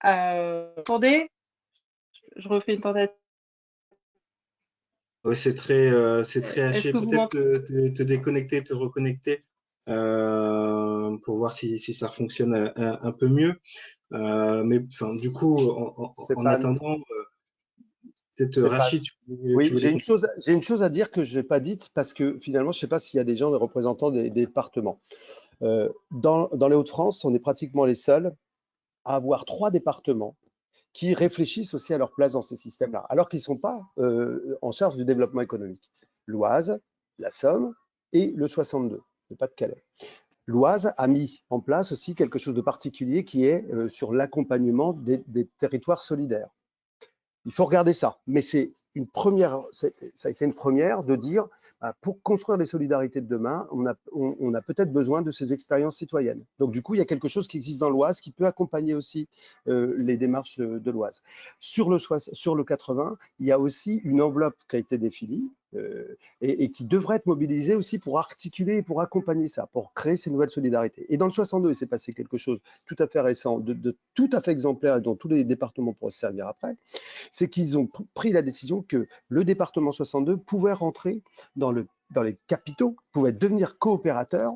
Attendez, je refais une tentative. Ouais, c'est très Est-ce haché. que vous Peut-être m'entendez? te déconnecter, te reconnecter pour voir si ça fonctionne un peu mieux. Mais enfin, du coup, en Stéphane, attendant, peut-être Stéphane. Rachid, tu Oui, voulais j'ai une chose à dire que je n'ai pas dite parce que finalement, je ne sais pas s'il y a des gens, des représentants des départements. Dans les Hauts-de-France, on est pratiquement les seuls à avoir 3 départements qui réfléchissent aussi à leur place dans ces systèmes-là, alors qu'ils ne sont pas en charge du développement économique. L'Oise, la Somme et le 62, le Pas-de-Calais. L'Oise a mis en place aussi quelque chose de particulier qui est sur l'accompagnement des territoires solidaires. Il faut regarder ça, mais c'est une première, ça a été une première de dire, pour construire les solidarités de demain, on a peut-être besoin de ces expériences citoyennes. Donc du coup, il y a quelque chose qui existe dans l'Oise qui peut accompagner aussi les démarches de l'Oise. Sur le 80, il y a aussi une enveloppe qui a été définie et qui devrait être mobilisée aussi pour articuler et pour accompagner ça, pour créer ces nouvelles solidarités. Et dans le 62, il s'est passé quelque chose tout à fait récent, de tout à fait exemplaire et dont tous les départements pourraient se servir après, c'est qu'ils ont pris la décision que le département 62 pouvait rentrer dans les capitaux, pouvait devenir coopérateur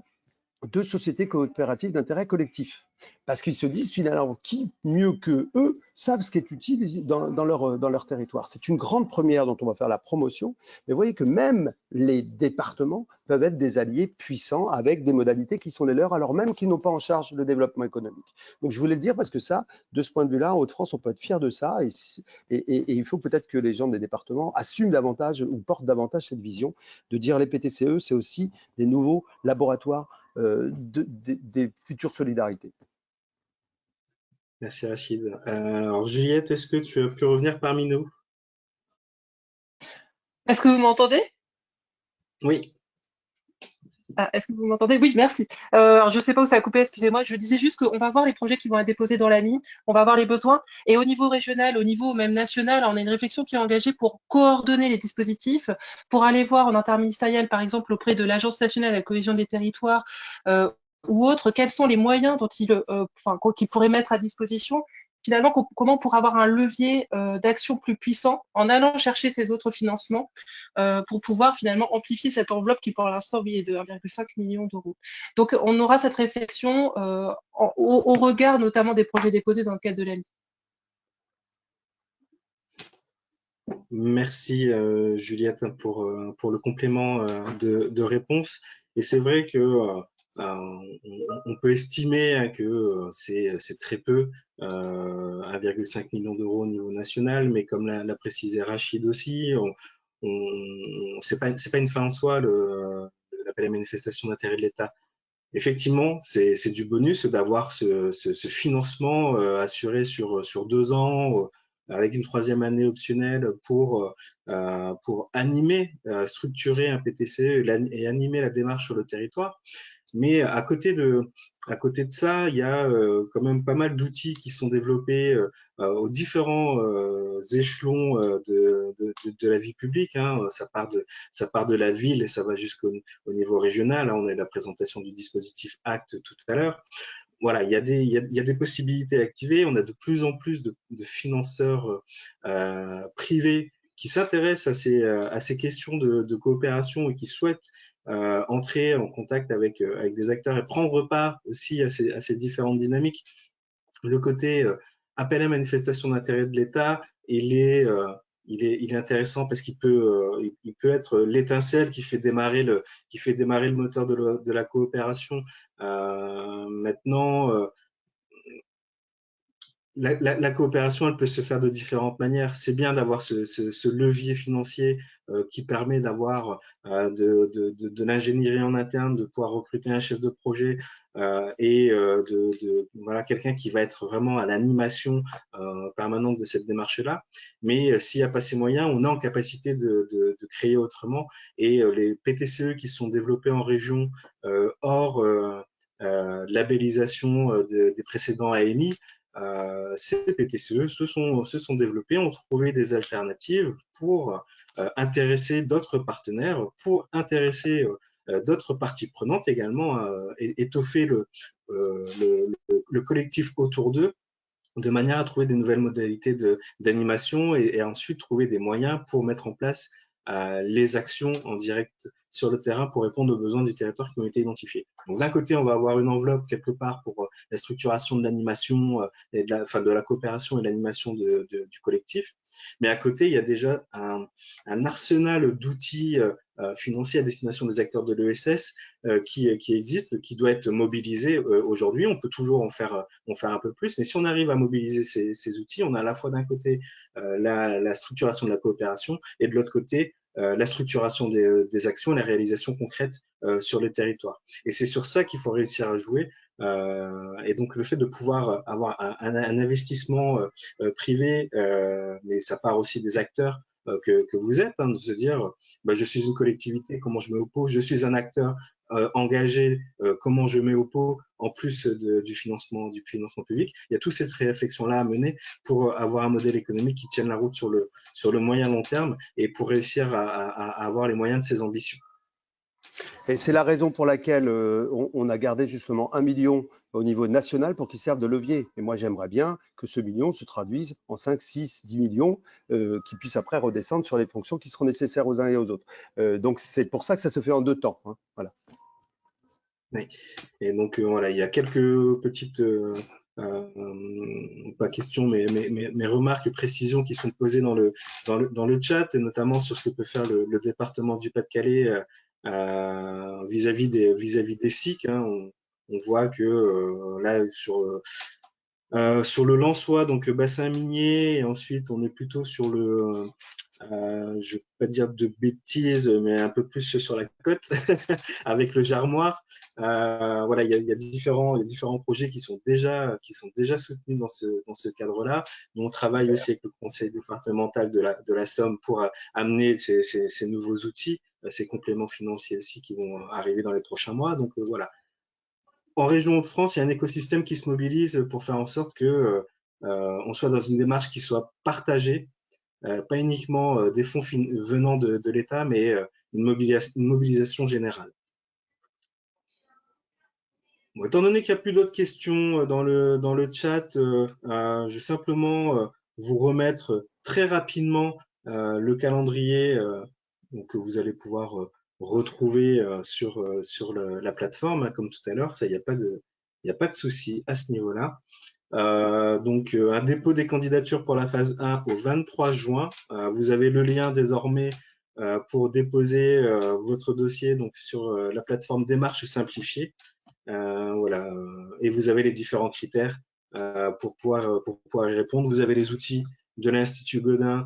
de sociétés coopératives d'intérêt collectif. Parce qu'ils se disent finalement, qui mieux que eux savent ce qui est utile dans leur territoire. C'est une grande première dont on va faire la promotion. Mais vous voyez que même les départements peuvent être des alliés puissants avec des modalités qui sont les leurs, alors même qu'ils n'ont pas en charge le développement économique. Donc je voulais le dire parce que ça, de ce point de vue-là, en Hauts-de-France, on peut être fier de ça. Et il faut peut-être que les gens des départements assument davantage ou portent davantage cette vision de dire les PTCE, c'est aussi des nouveaux laboratoires des futures solidarités. Merci Rachid. Alors Juliette, est-ce que tu as pu revenir parmi nous? Est-ce que vous m'entendez? Oui. Ah, est-ce que vous m'entendez? Oui, merci. Alors, je ne sais pas où ça a coupé, excusez-moi. Je disais juste qu'on va voir les projets qui vont être déposés dans l'AMI, on va voir les besoins. Et au niveau régional, au niveau même national, on a une réflexion qui est engagée pour coordonner les dispositifs, pour aller voir en interministériel, par exemple, auprès de l'Agence nationale de la cohésion des territoires ou autres, quels sont les moyens qu'ils pourraient mettre à disposition. Finalement, comment pour avoir un levier d'action plus puissant en allant chercher ces autres financements pour pouvoir finalement amplifier cette enveloppe qui pour l'instant oui, est de 1,5 million d'euros. Donc on aura cette réflexion au regard notamment des projets déposés dans le cadre de l'AMI. Merci Juliette pour le complément de réponse. Et c'est vrai que on peut estimer que c'est très peu, 1,5 million d'euros au niveau national, mais comme l'a précisé Rachid aussi, c'est pas une fin en soi l'appel à manifestation d'intérêt de l'État. effectivement, c'est du bonus d'avoir ce financement assuré sur 2 ans, avec une 3e année optionnelle pour animer, structurer un PTCE et animer la démarche sur le territoire. Mais à côté de ça, il y a quand même pas mal d'outils qui sont développés aux différents échelons de la vie publique, hein. Ça part de la ville et ça va jusqu'au niveau régional, hein. On a eu la présentation du dispositif ACT tout à l'heure. Voilà, il y a des possibilités activées. On a de plus en plus de financeurs privés qui s'intéressent à ces questions de coopération et qui souhaitent entrer en contact avec des acteurs et prendre part aussi à ces différentes dynamiques. Le côté appel à manifestation d'intérêt de l'État, il est intéressant parce qu'il peut être l'étincelle qui fait démarrer le moteur de la coopération. Maintenant, la coopération, elle peut se faire de différentes manières. C'est bien d'avoir ce levier financier qui permet d'avoir de l'ingénierie en interne, de pouvoir recruter un chef de projet et voilà, quelqu'un qui va être vraiment à l'animation permanente de cette démarche-là. Mais s'il n'y a pas ces moyens, on est en capacité de créer autrement. Et les PTCE qui sont développés en région hors labellisation des précédents AMI, ces PTCE se sont développés, ont trouvé des alternatives pour intéresser d'autres partenaires, pour intéresser d'autres parties prenantes également, étoffer le collectif autour d'eux, de manière à trouver des nouvelles modalités d'animation et ensuite trouver des moyens pour mettre en place les actions en direct sur le terrain pour répondre aux besoins du territoire qui ont été identifiés. Donc d'un côté, on va avoir une enveloppe quelque part pour la structuration de l'animation et de la coopération et l'animation du collectif, mais à côté, il y a déjà un arsenal d'outils financiers à destination des acteurs de l'ESS qui existe, qui doit être mobilisé aujourd'hui. On peut toujours en faire un peu plus, mais si on arrive à mobiliser ces outils, on a à la fois d'un côté la structuration de la coopération et de l'autre côté la structuration des actions et la réalisation concrète sur le territoire. Et c'est sur ça qu'il faut réussir à jouer. Et donc le fait de pouvoir avoir un investissement privé, mais ça part aussi des acteurs que vous êtes, hein, de se dire je suis une collectivité, comment je mets au pot, je suis un acteur engagé, comment je mets au pot, en plus du financement public. Il y a toute cette réflexion-là à mener pour avoir un modèle économique qui tienne la route sur le moyen long terme et pour réussir à avoir les moyens de ses ambitions. Et c'est la raison pour laquelle on a gardé justement 1 million au niveau national pour qu'il serve de levier. Et moi, j'aimerais bien que ce million se traduise en 5, 6, 10 millions qui puissent après redescendre sur les fonctions qui seront nécessaires aux uns et aux autres. Donc, c'est pour ça que ça se fait en 2 temps. Hein. Voilà. Oui. Et donc, voilà, il y a quelques petites, pas questions, mais remarques, précisions qui sont posées dans le chat, et notamment sur ce que peut faire le département du Pas-de-Calais vis-à-vis des SIC. Hein. On voit que là, sur le Lensois, donc bassin minier, et ensuite on est plutôt sur le, je ne vais pas dire de bêtises, mais un peu plus sur la côte, avec le Jarmoire. Voilà, il y a différents projets qui sont déjà soutenus dans ce cadre-là. Nous, on travaille aussi avec le conseil départemental de la Somme pour amener ces nouveaux outils, ces compléments financiers aussi qui vont arriver dans les prochains mois. Donc voilà. En région France, il y a un écosystème qui se mobilise pour faire en sorte que on soit dans une démarche qui soit partagée, pas uniquement des fonds venant de l'État, mais une mobilisation générale. Bon, étant donné qu'il n'y a plus d'autres questions dans le chat, je vais simplement vous remettre très rapidement le calendrier que vous allez pouvoir retrouver sur la plateforme, comme tout à l'heure. Ça, il n'y a pas de souci à ce niveau-là. Donc, un dépôt des candidatures pour la phase 1 au 23 juin. Vous avez le lien désormais pour déposer votre dossier donc, sur la plateforme Démarche simplifiée. Voilà. Et vous avez les différents critères pour pouvoir y répondre. Vous avez les outils de l'Institut Godin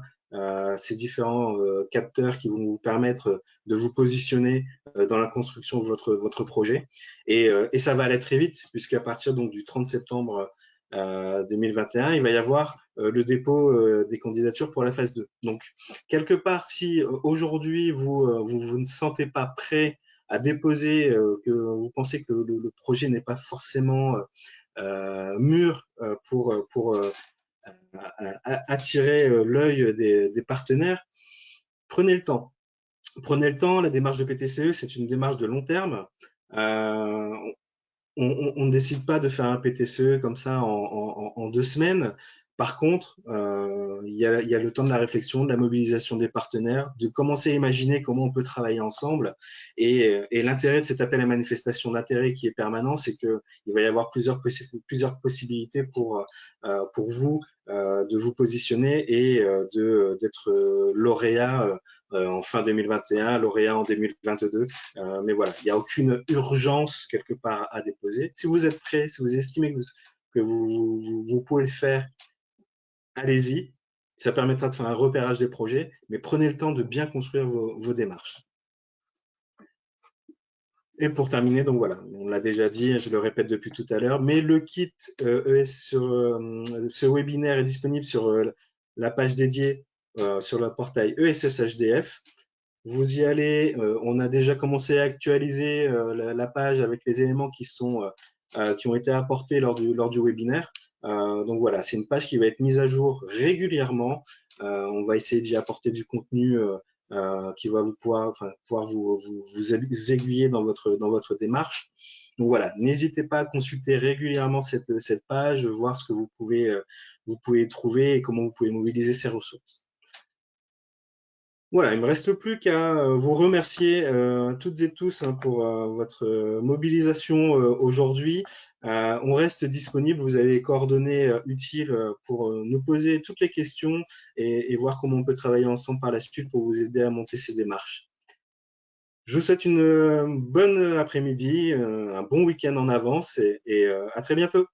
ces différents capteurs qui vont vous permettre de vous positionner dans la construction de votre projet. Et ça va aller très vite, puisqu'à partir donc, du 30 septembre 2021, il va y avoir le dépôt des candidatures pour la phase 2. Donc, quelque part, si aujourd'hui vous ne sentez pas prêt à déposer, que vous pensez que le projet n'est pas forcément mûr pour attirer l'œil des partenaires, prenez le temps. Prenez le temps, la démarche de PTCE, c'est une démarche de long terme. On ne décide pas de faire un PTCE comme ça en 2 semaines. Par contre, il y a le temps de la réflexion, de la mobilisation des partenaires, de commencer à imaginer comment on peut travailler ensemble. Et l'intérêt de cet appel à manifestation d'intérêt qui est permanent, c'est qu'il va y avoir plusieurs possibilités pour vous de vous positionner et d'être lauréat en fin 2021, lauréat en 2022. Mais voilà, il n'y a aucune urgence quelque part à déposer. Si vous êtes prêt, si vous estimez que vous pouvez le faire, allez-y. Ça permettra de faire un repérage des projets, mais prenez le temps de bien construire vos démarches. Et pour terminer, donc voilà, on l'a déjà dit, je le répète depuis tout à l'heure, mais le kit ce webinaire est disponible sur la page dédiée sur le portail ESS-HDF. Vous y allez, on a déjà commencé à actualiser la page avec les éléments qui ont été apportés lors du webinaire. Donc voilà, c'est une page qui va être mise à jour régulièrement. On va essayer d'y apporter du contenu qui va pouvoir vous aiguiller dans votre démarche. Donc voilà, n'hésitez pas à consulter régulièrement cette page, voir ce que vous pouvez trouver et comment vous pouvez mobiliser ces ressources. Voilà, il ne me reste plus qu'à vous remercier toutes et tous pour votre mobilisation aujourd'hui. On reste disponible, vous avez les coordonnées utiles pour nous poser toutes les questions et voir comment on peut travailler ensemble par la suite pour vous aider à monter ces démarches. Je vous souhaite une bonne après-midi, un bon week-end en avance et à très bientôt.